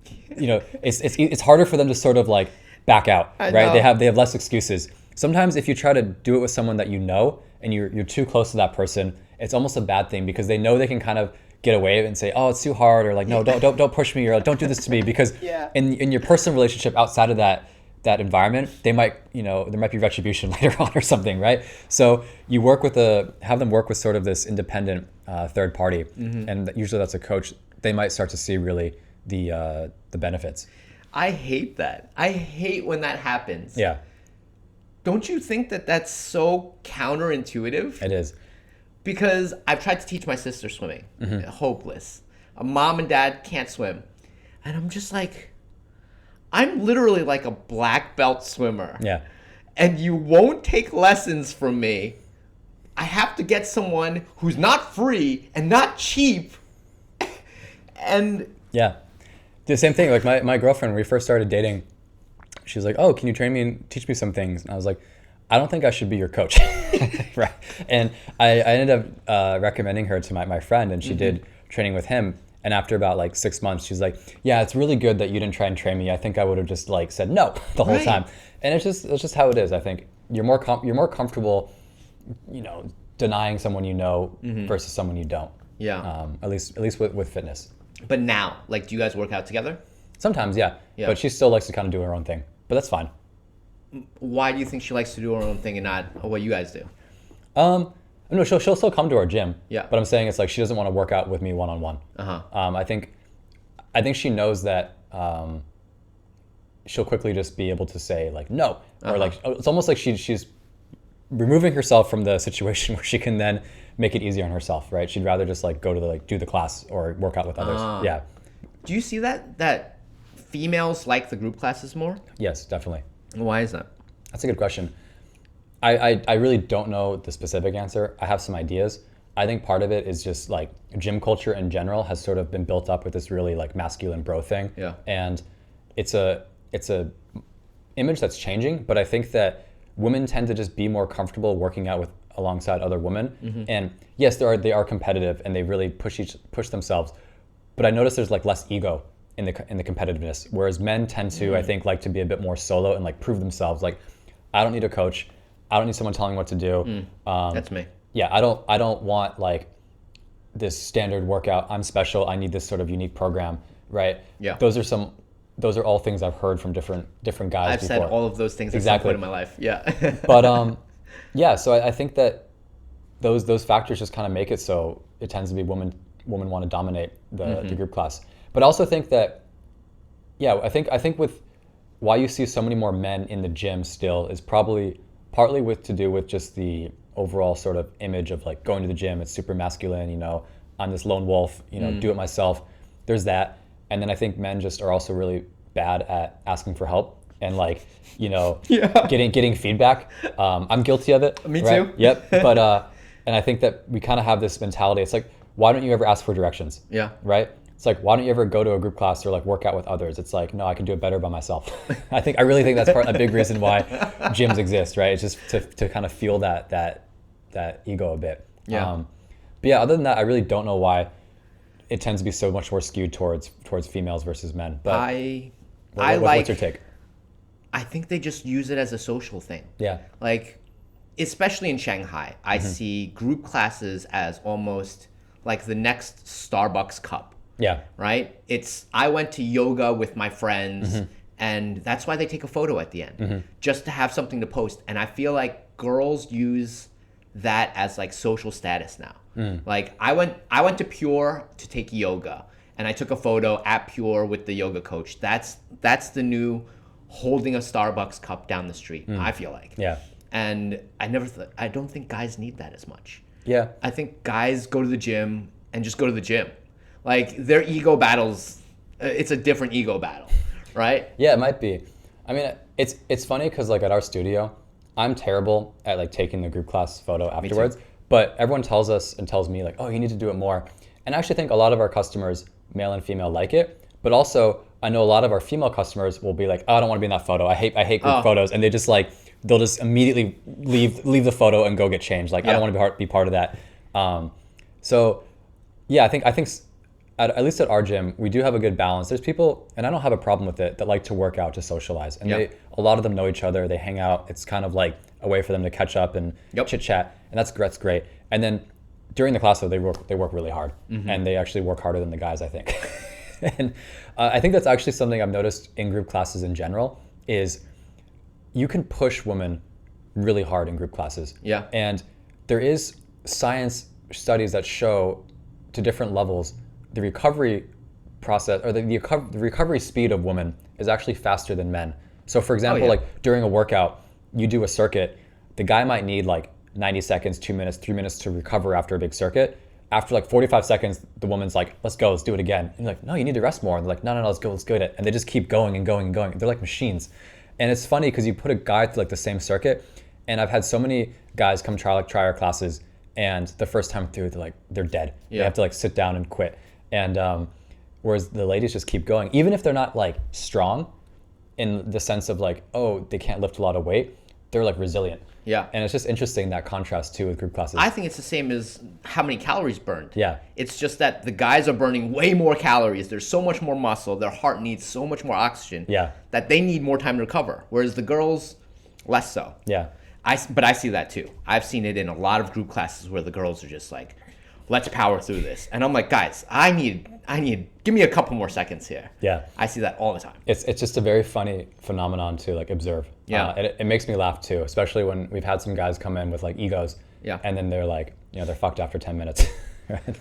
it's harder for them to sort of like back out, right? know. They have less excuses. Sometimes if you try to do it with someone that you know and you're too close to that person, it's almost a bad thing because they know they can kind of get away and say, oh, it's too hard, or like, no, don't push me, or like, don't do this to me, because in your personal relationship outside of that, that environment, they might, there might be retribution later on or something, right? So you have them work with sort of this independent third party, and usually that's a coach. They might start to see really the benefits. I hate that. I hate when that happens. Yeah. Don't you think that that's so counterintuitive? It is. Because I've tried to teach my sister swimming. Hopeless. A mom and dad can't swim. And I'm just like, I'm literally like a black belt swimmer. Yeah. And you won't take lessons from me. I have to get someone who's not free and not cheap. And yeah. The same thing, like my girlfriend, when we first started dating, she was like, oh, can you train me and teach me some things? And I was like, I don't think I should be your coach. Right. And I ended up recommending her to my friend, and she did training with him. And after about like 6 months, she's like, yeah, it's really good that you didn't try and train me. I think I would have just like said no the whole time. And it's just how it is. I think you're more comfortable, denying someone versus someone you don't. Yeah. At least with fitness. But now, like, do you guys work out together? Sometimes, yeah. But she still likes to kind of do her own thing. But that's fine. Why do you think she likes to do her own thing and not what you guys do? No, she'll still come to our gym. Yeah. But I'm saying it's like she doesn't want to work out with me one-on-one. I think she knows that she'll quickly just be able to say like no, or like it's almost like she's removing herself from the situation where she can then make it easier on herself, right? She'd rather just like go to do the class or work out with others. Yeah. Do you see that females like the group classes more? Yes, definitely. Why is that? That's a good question. I really don't know the specific answer. I have some ideas. I think part of it is just like gym culture in general has sort of been built up with this really like masculine bro thing. Yeah. And it's a image that's changing, but I think that women tend to just be more comfortable working out alongside other women. And yes, they are competitive and they really push themselves. But I notice there's like less ego in the competitiveness, whereas men tend to I think like to be a bit more solo and like prove themselves. Like, I don't need a coach. I don't need someone telling me what to do. That's me. Yeah, I don't want like this standard workout. I'm special. I need this sort of unique program, right? Yeah. Those are all things I've heard from different guys. I've before. said all of those things at some point in my life. Yeah. But yeah. So I think that those factors just kind of make it so it tends to be women want to dominate the group class. But I also think that, yeah, I think with why you see so many more men in the gym still is probably partly to do with just the overall sort of image of like going to the gym. It's super masculine, I'm this lone wolf, do it myself. There's that. And then I think men just are also really bad at asking for help and like, getting feedback. I'm guilty of it. Me right? too. Yep. But, and I think that we kind of have this mentality. It's like, why don't you ever ask for directions? Yeah. Right? It's like, why don't you ever go to a group class or like work out with others? It's like, no, I can do it better by myself. I really think that's a big reason why gyms exist, right? It's just to kind of feel that ego a bit. Yeah. But yeah, other than that, I really don't know why it tends to be so much more skewed towards females versus men. But what's your take? I think they just use it as a social thing. Yeah. Like, especially in Shanghai, I see group classes as almost like the next Starbucks cup. Yeah. Right? I went to yoga with my friends, and that's why they take a photo at the end, just to have something to post. And I feel like girls use that as like social status now. Like I went to Pure to take yoga, and I took a photo at Pure with the yoga coach. That's the new holding a Starbucks cup down the street. I feel like. Yeah. And I don't think guys need that as much. Yeah. I think guys go to the gym and just go to the gym. Like, their ego battles, it's a different ego battle, right? Yeah, it might be. I mean, it's funny because like at our studio, I'm terrible at like taking the group class photo afterwards. But everyone tells me like, oh, you need to do it more. And I actually think a lot of our customers, male and female, like it. But also, I know a lot of our female customers will be like, oh, I don't want to be in that photo. I hate group photos, and they'll just immediately leave the photo and go get changed. Like, I don't want to be part of that. So yeah, I think at least at our gym, we do have a good balance. There's people, and I don't have a problem with it, that like to work out to socialize. And a lot of them know each other. They hang out. It's kind of like a way for them to catch up and chit chat, and that's great. And then during the class, though, they work really hard, and they actually work harder than the guys, I think. And I think that's actually something I've noticed in group classes in general is you can push women really hard in group classes. Yeah. And there is science studies that show to different levels the recovery process or the recovery speed of women is actually faster than men. So for example, like during a workout, you do a circuit, the guy might need like 90 seconds, 2 minutes, 3 minutes to recover after a big circuit. After like 45 seconds, the woman's like, let's go, let's do it again. And you're like, no, you need to rest more. And they're like, no, let's go get it. And they just keep going and going and going. They're like machines. And it's funny because you put a guy through like the same circuit, and I've had so many guys come try our classes, and the first time through, they're dead. Yeah. They have to like sit down and quit. And whereas the ladies just keep going, even if they're not like strong in the sense of like, oh, they can't lift a lot of weight, they're like resilient. Yeah. And it's just interesting, that contrast too with group classes. I think it's the same as how many calories burned. Yeah. It's just that the guys are burning way more calories. There's so much more muscle. Their heart needs so much more oxygen. Yeah. That they need more time to recover. Whereas the girls, less so. Yeah. But I see that too. I've seen it in a lot of group classes where the girls are just like, let's power through this. And I'm like, guys, I need, give me a couple more seconds here. Yeah. I see that all the time. It's just a very funny phenomenon to like observe. Yeah. It makes me laugh too, especially when we've had some guys come in with like egos. Yeah. And then they're like, they're fucked after 10 minutes. Right?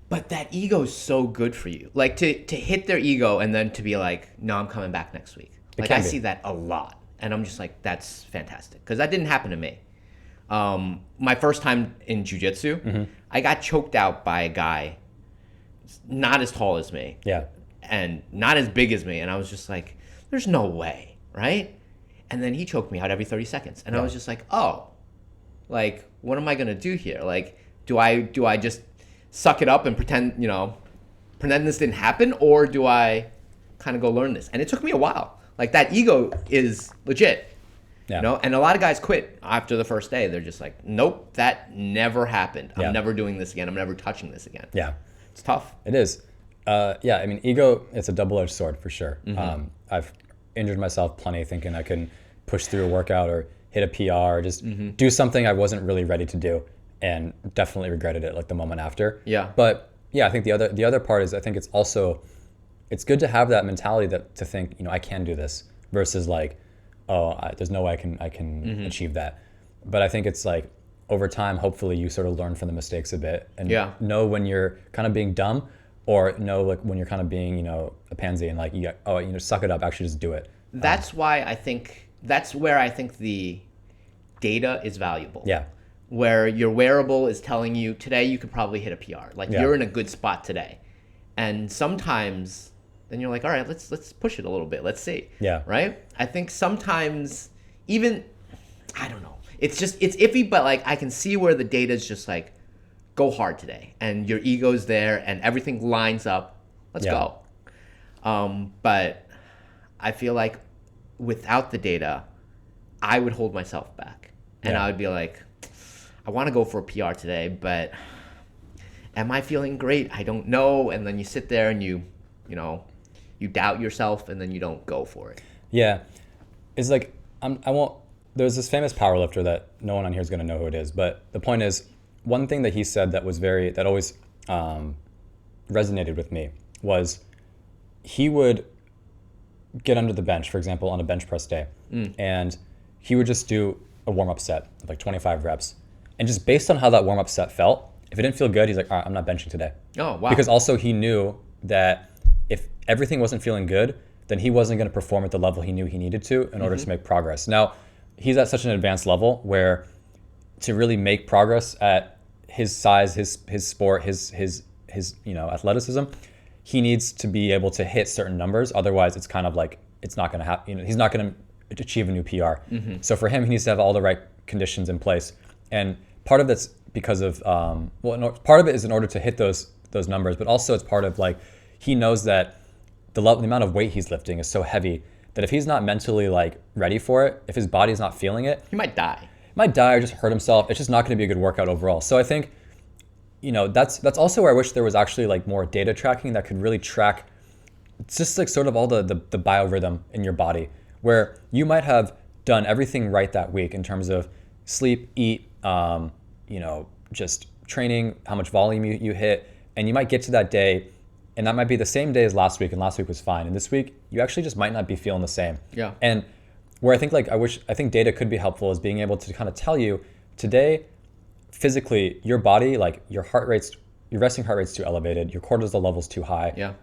But that ego is so good for you. Like to hit their ego and then to be like, no, I'm coming back next week. Like I see that a lot. And I'm just like, that's fantastic. Because that didn't happen to me. My first time in jiu-jitsu, I got choked out by a guy not as tall as me. Yeah. And not as big as me. And I was just like, there's no way, right? And then he choked me out every 30 seconds. And I was just like, oh, like, what am I going to do here? Like, do I just suck it up and pretend this didn't happen? Or do I kind of go learn this? And it took me a while. Like, that ego is legit. Yeah. And a lot of guys quit after the first day. They're just like, nope, that never happened. I'm never doing this again. I'm never touching this again. Yeah. It's tough. It is. I mean, ego, it's a double-edged sword for sure. I've injured myself plenty thinking I can push through a workout or hit a PR or just do something I wasn't really ready to do, and definitely regretted it like the moment after. Yeah. But yeah, I think the other part is I think it's good to have that mentality to think, I can do this versus like, there's no way I can achieve that. But I think it's like over time, hopefully you sort of learn from the mistakes a bit and know when you're kind of being dumb or know like when you're kind of being, a pansy and like, suck it up, actually just do it. That's where I think the data is valuable. Yeah. Where your wearable is telling you today you could probably hit a PR. Like you're in a good spot today. And sometimes then you're like, all right, let's push it a little bit. Let's see. Yeah. Right? I think sometimes even, I don't know. It's iffy, but like I can see where the data is just like, go hard today. And your ego's there and everything lines up. Let's go. But I feel like without the data, I would hold myself back. And I would be like, I want to go for a PR today, but am I feeling great? I don't know. And then you sit there and you doubt yourself and then you don't go for it. Yeah. It's like, there's this famous powerlifter that no one on here is going to know who it is. But the point is, one thing that he said that always resonated with me was he would get under the bench, for example, on a bench press day. And he would just do a warm-up set of like 25 reps. And just based on how that warm-up set felt, if it didn't feel good, he's like, all right, I'm not benching today. Oh, wow. Because also he knew that if everything wasn't feeling good, then he wasn't going to perform at the level he knew he needed to in order to make progress. Now, he's at such an advanced level where to really make progress at his size, his sport, his athleticism, he needs to be able to hit certain numbers. Otherwise, it's kind of like it's not going to happen. He's not going to achieve a new PR. So for him, he needs to have all the right conditions in place. And part of that's because of part of it is in order to hit those numbers, but also it's part of like he knows that the amount of weight he's lifting is so heavy that if he's not mentally like ready for it, if his body's not feeling it, he might die. Or just hurt himself. It's just not going to be a good workout overall. So I think, that's also where I wish there was actually like more data tracking that could really track just like sort of all the biorhythm in your body, where you might have done everything right that week in terms of sleep, eat, just training, how much volume you hit, and you might get to that day and that might be the same day as last week and last week was fine. And this week you actually just might not be feeling the same. Yeah. And where I think like I think data could be helpful is being able to kind of tell you today, physically, your body, like your resting heart rate's too elevated, your cortisol level's too high. Yeah.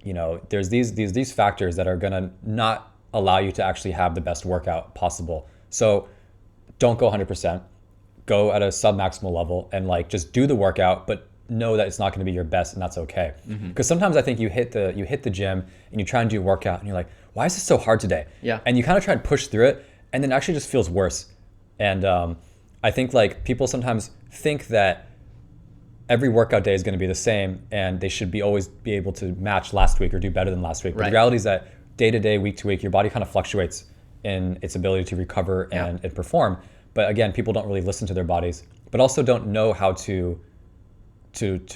You know, there's these factors that are gonna not allow you to actually have the best workout possible. So don't go 100%. Go at a sub-maximal level and like just do the workout, but know that it's not going to be your best, and that's okay. Because sometimes I think you hit the gym and you try and do a workout and you're like, why is this so hard today? Yeah. And you kind of try and push through it, and then it actually just feels worse. And I think like people sometimes think that every workout day is going to be the same and they should always be able to match last week or do better than last week. But the reality is that day to day, week to week, your body kind of fluctuates in its ability to recover and perform. But again, people don't really listen to their bodies, but also don't know how to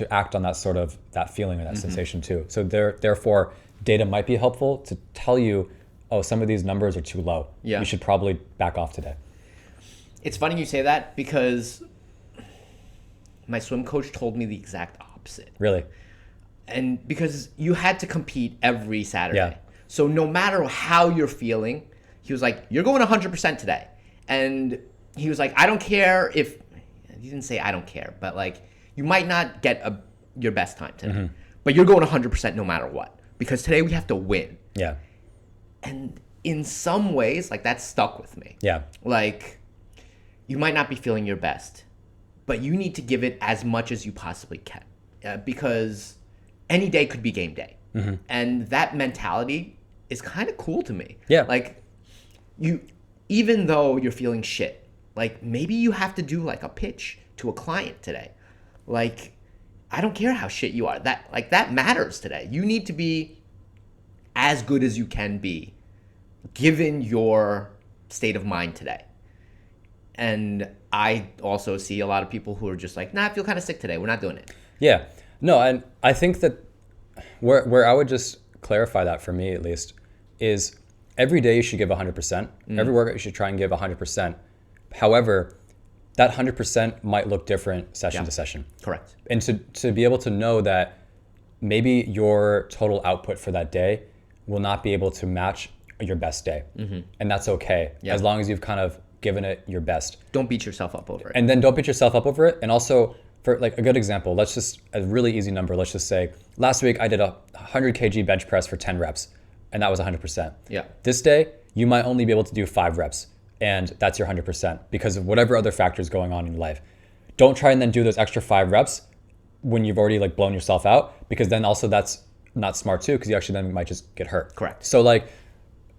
act on that feeling or that sensation too. So therefore, data might be helpful to tell you, oh, some of these numbers are too low. Yeah. You should probably back off today. It's funny you say that because my swim coach told me the exact opposite. Really? And because you had to compete every Saturday. Yeah. So no matter how you're feeling, he was like, you're going 100% today. And he was like, I don't care if, he didn't say I don't care, but like, you might not get your best time today, but you're going 100% no matter what, because today we have to win. Yeah. And in some ways, like that stuck with me. Yeah. Like, you might not be feeling your best, but you need to give it as much as you possibly can, because any day could be game day. And that mentality is kind of cool to me. Yeah. Like, even though you're feeling shit, like maybe you have to do like a pitch to a client today. Like, I don't care how shit you are. That matters today. You need to be as good as you can be given your state of mind today. And I also see a lot of people who are just like, nah, I feel kind of sick today. We're not doing it. Yeah. No, and I think that where I would just clarify that for me at least is every day you should give 100%. Every workout you should try and give 100%. However, that 100% might look different session to session. Correct. And to be able to know that maybe your total output for that day will not be able to match your best day. And that's okay, as long as you've kind of given it your best. Don't beat yourself up over it. And then don't beat yourself up over it. And also, for like a good example, let's just, a really easy number, let's just say, last week I did a 100 kg bench press for 10 reps, and that was 100%. Yeah. This day, you might only be able to do 5 reps, and that's your 100% because of whatever other factors going on in your life. Don't try and then do those extra 5 reps when you've already like blown yourself out, because then also that's not smart too, because you actually then might just get hurt. Correct. So like,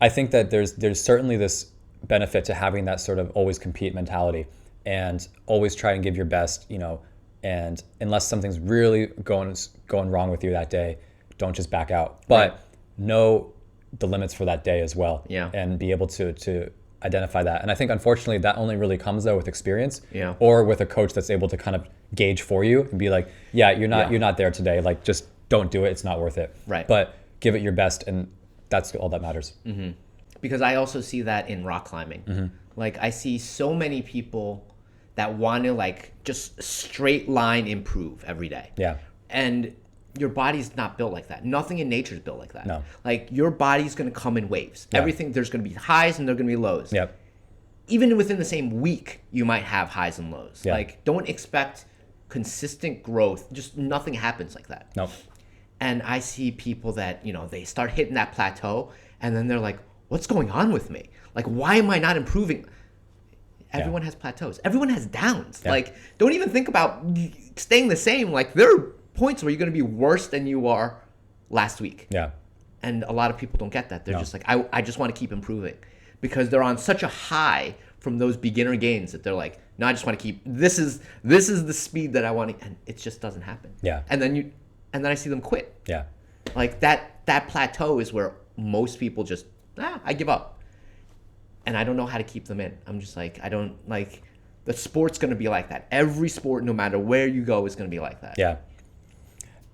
I think that there's certainly this benefit to having that sort of always compete mentality and always try and give your best, you know, and unless something's really going wrong with you that day, don't just back out. But know the limits for that day as well. Yeah. And be able to identify that. And I think unfortunately that only really comes though with experience. Yeah. Or with a coach that's able to kind of gauge for you and be like, yeah, you're not there today. Like just don't do it. It's not worth it. Right. But give it your best, and that's all that matters. Because I also see that in rock climbing. Like I see so many people that want to like just straight line improve every day. Yeah. And your body's not built like that. Nothing in nature is built like that. No. Like your body's going to come in waves. Yeah. Everything, there's going to be highs and there's going to be lows. Yep. Even within the same week, you might have highs and lows. Yeah. Like don't expect consistent growth. Just nothing happens like that. Nope. And I see people that, you know, they start hitting that plateau and then they're like, what's going on with me? Like, why am I not improving? Everyone has plateaus. Everyone has downs. Yeah. Like, don't even think about staying the same. Like, there are points where you're going to be worse than you are last week. Yeah. And a lot of people don't get that. They're just like, I just want to keep improving. Because they're on such a high from those beginner gains that they're like, no, I just want to keep, this is the speed that I want to, and it just doesn't happen. Yeah. And then I see them quit. Yeah. Like that plateau is where most people just, I give up. And I don't know how to keep them in. I'm just like, I don't like, the sport's going to be like that. Every sport, no matter where you go, is going to be like that. Yeah.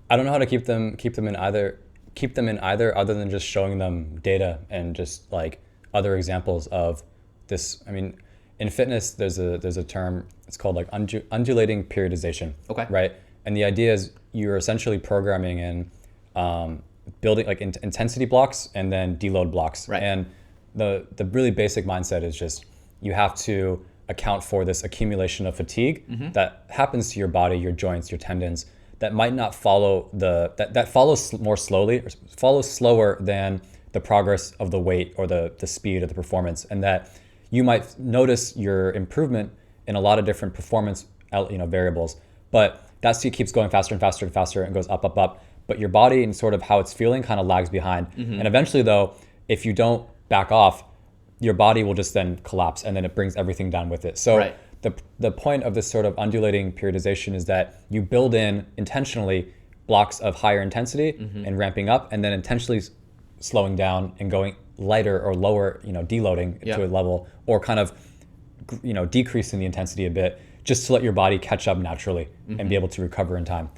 I don't know how to keep them in either other than just showing them data and just like other examples of this. I mean, in fitness, there's a term, it's called like undulating periodization. Okay. Right. And the idea is you're essentially programming in building like intensity blocks and then deload blocks. Right. And the really basic mindset is just you have to account for this accumulation of fatigue that happens to your body, your joints, your tendons, that might not follow that follows more slowly, or follows slower than the progress of the weight or the speed or the performance, and that you might notice your improvement in a lot of different performance variables, but that speed keeps going faster and faster and faster and goes up, up, up. But your body and sort of how it's feeling kind of lags behind. And eventually though, if you don't back off, your body will just then collapse, and then it brings everything down with it. So the point of this sort of undulating periodization is that you build in intentionally blocks of higher intensity and ramping up, and then intentionally slowing down and going lighter or lower, deloading to a level, or kind of, decreasing the intensity a bit, just to let your body catch up naturally and be able to recover in time.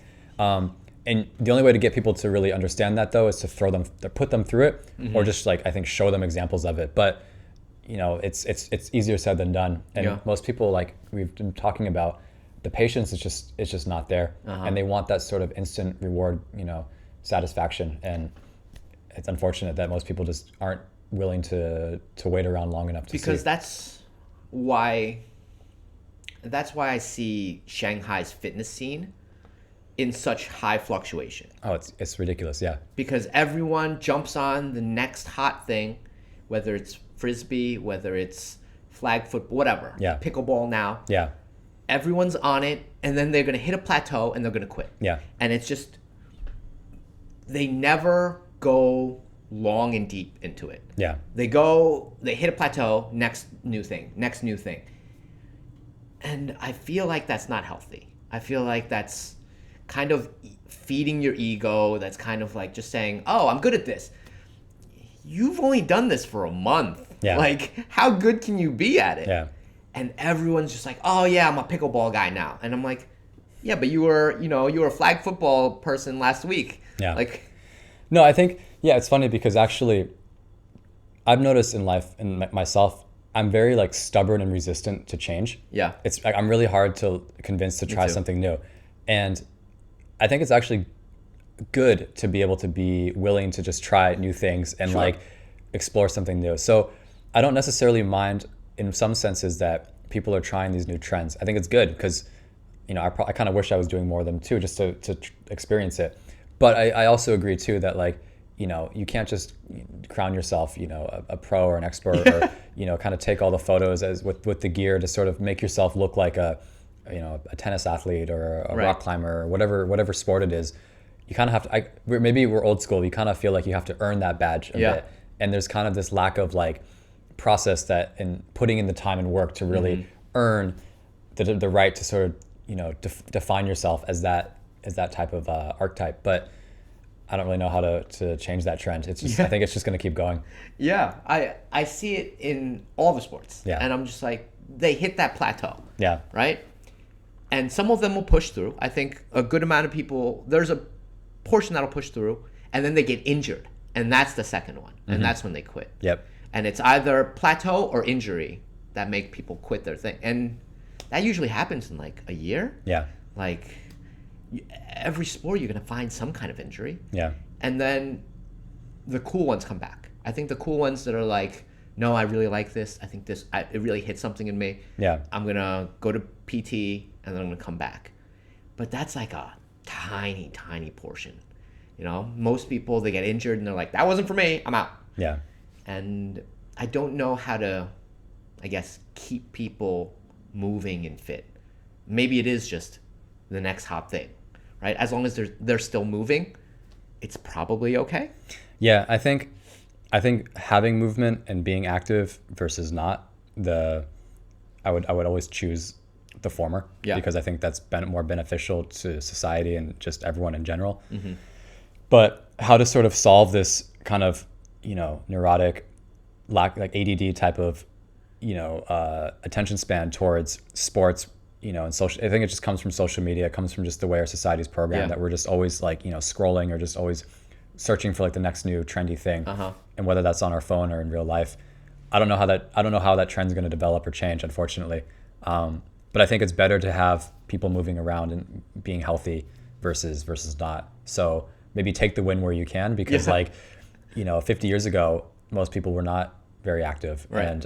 And the only way to get people to really understand that though is to put them through it, or just I think show them examples of it. But it's easier said than done. And most people, like we've been talking about, the patience is just not there, and they want that sort of instant reward, satisfaction. And it's unfortunate that most people just aren't willing to wait around long enough to see. Because that's why I see Shanghai's fitness scene in such high fluctuation. Oh, it's ridiculous, yeah. Because everyone jumps on the next hot thing, whether it's frisbee, whether it's flag football, whatever. Yeah. Pickleball now. Yeah. Everyone's on it, and then they're going to hit a plateau and they're going to quit. Yeah. And it's just, they never go long and deep into it. Yeah. They hit a plateau, next new thing. And I feel like that's not healthy. I feel like that's kind of feeding your ego. That's kind of like just saying, oh, I'm good at this. You've only done this for a month. Yeah. Like, how good can you be at it? Yeah. And everyone's just like, oh yeah, I'm a pickleball guy now. And I'm like, yeah, but you were a flag football person last week. Yeah. Like, no, I think, it's funny because actually I've noticed in life and myself, I'm very stubborn and resistant to change. Yeah. I'm really hard to convince to try something new. And I think it's actually good to be able to be willing to just try new things and explore something new. So I don't necessarily mind in some senses that people are trying these new trends. I think it's good because, I kind of wish I was doing more of them too, just to experience it. But I also agree too that you can't just crown yourself, a pro or an expert or, kind of take all the photos as with the gear to sort of make yourself look like a tennis athlete or a rock climber or whatever sport it is. You kind of have to, maybe we're old school. You kind of feel like you have to earn that badge a bit. And there's kind of this lack of process that in putting in the time and work to really earn the right to sort of, define yourself as that type of archetype. But I don't really know how to change that trend. It's just, I think it's just going to keep going. Yeah, I see it in all the sports. Yeah. And I'm just like, they hit that plateau. Yeah. Right? And some of them will push through. I think a good amount of people, there's a portion that'll push through, and then they get injured. And that's the second one. And that's when they quit. Yep. And it's either plateau or injury that make people quit their thing. And that usually happens in a year. Yeah. Every sport you're going to find some kind of injury. Yeah. And then the cool ones come back. I think the cool ones that are like, no, I really like this. I think it really hit something in me. Yeah. I'm going to go to PT and then I'm going to come back. But that's a tiny, tiny portion. Most people, they get injured and they're like, that wasn't for me. I'm out. Yeah. And I don't know how to, keep people moving and fit. Maybe it is just the next hot thing, right? As long as they're still moving, it's probably okay. Yeah, I think having movement and being active versus not, I would always choose the former. Yeah. Because I think that's been more beneficial to society and just everyone in general. Mm-hmm. But how to sort of solve this kind of, neurotic, ADD type of, attention span towards sports, and social. I think it just comes from social media. It comes from just the way our society's programmed, that we're just always scrolling or just always searching for the next new trendy thing. And whether that's on our phone or in real life, I don't know how that trend's going to develop or change, unfortunately. But I think it's better to have people moving around and being healthy versus not. So maybe take the win where you can, because 50 years ago, most people were not very active, and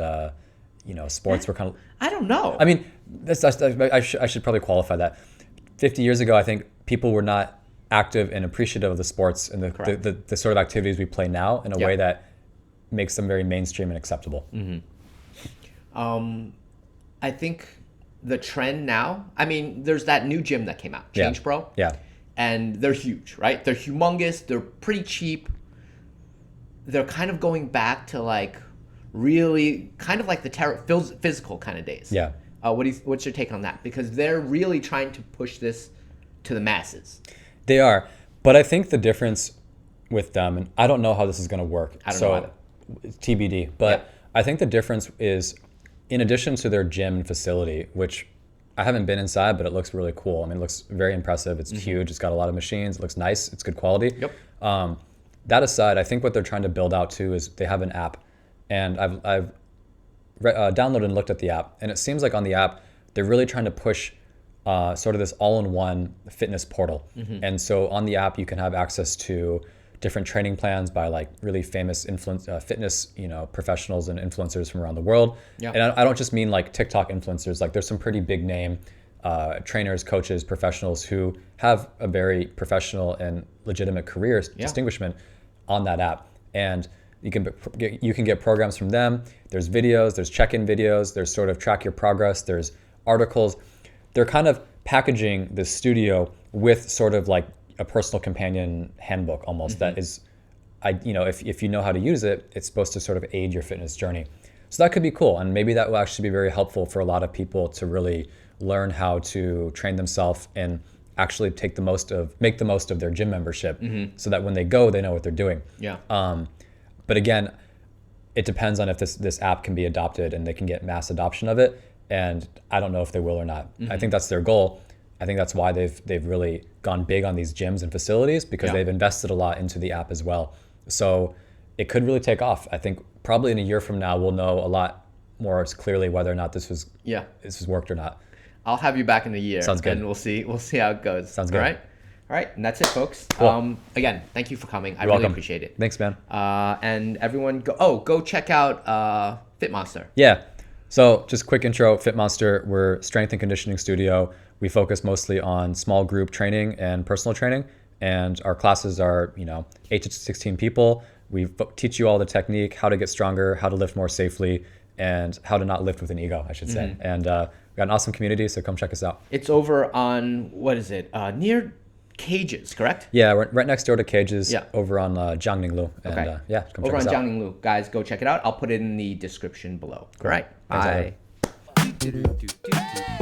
sports were kind of. I don't know. I mean, I should probably qualify that. 50 years ago, I think people were not active and appreciative of the sports and the sort of activities we play now in a way that makes them very mainstream and acceptable. I think the trend now, I mean, there's that new gym that came out, Change Pro. Yeah. And they're huge, right? They're humongous. They're pretty cheap. They're kind of going back to like really kind of like the physical kind of days. Yeah. What's your take on that? Because they're really trying to push this to the masses. They are. But I think the difference with them, and I don't know how this is going to work. I don't know either. It's TBD. But I think the difference is, in addition to their gym facility, which I haven't been inside, but it looks really cool. I mean, it looks very impressive. It's huge. It's got a lot of machines. It looks nice. It's good quality. Yep. That aside, I think what they're trying to build out too is they have an app, and I've downloaded and looked at the app, and it seems like on the app they're really trying to push sort of this all-in-one fitness portal. And so on the app you can have access to different training plans by like really famous fitness professionals and influencers from around the world. And I don't just mean like TikTok influencers. Like there's some pretty big name trainers, coaches, professionals who have a very professional and legitimate career distinguishment on that app. And you can get programs from them. There's videos, there's check-in videos, there's sort of track your progress, there's articles. They're kind of packaging the studio with sort of like a personal companion handbook almost that is, if you know how to use it, it's supposed to sort of aid your fitness journey. So that could be cool. And maybe that will actually be very helpful for a lot of people to really learn how to train themselves and actually make the most of their gym membership so that when they go, they know what they're doing. Yeah. But again, it depends on if this app can be adopted and they can get mass adoption of it. And I don't know if they will or not. I think that's their goal. I think that's why they've really gone big on these gyms and facilities, because they've invested a lot into the app as well. So it could really take off. I think probably in a year from now, we'll know a lot more clearly whether or not this was worked or not. I'll have you back in a year. Sounds good. And we'll see how it goes. Sounds good. All right. And that's it, folks. Cool. Again, thank you for coming. I You're really welcome. appreciate it. Thanks, man. And everyone go check out FitMonster. Yeah. So just quick intro, FitMonster, we're strength and conditioning studio. We focus mostly on small group training and personal training. And our classes are, 8 to 16 people. We teach you all the technique, how to get stronger, how to lift more safely, and how to not lift with an ego, I should say. And we got an awesome community, so come check us out. It's over on, what is it? Near Cages, correct? Yeah, we're right next door to Cages, over on Jiangning Road. And okay. Come over check us on out. Jiangning Road. Guys, go check it out. I'll put it in the description below. All right. Thanks, Bye.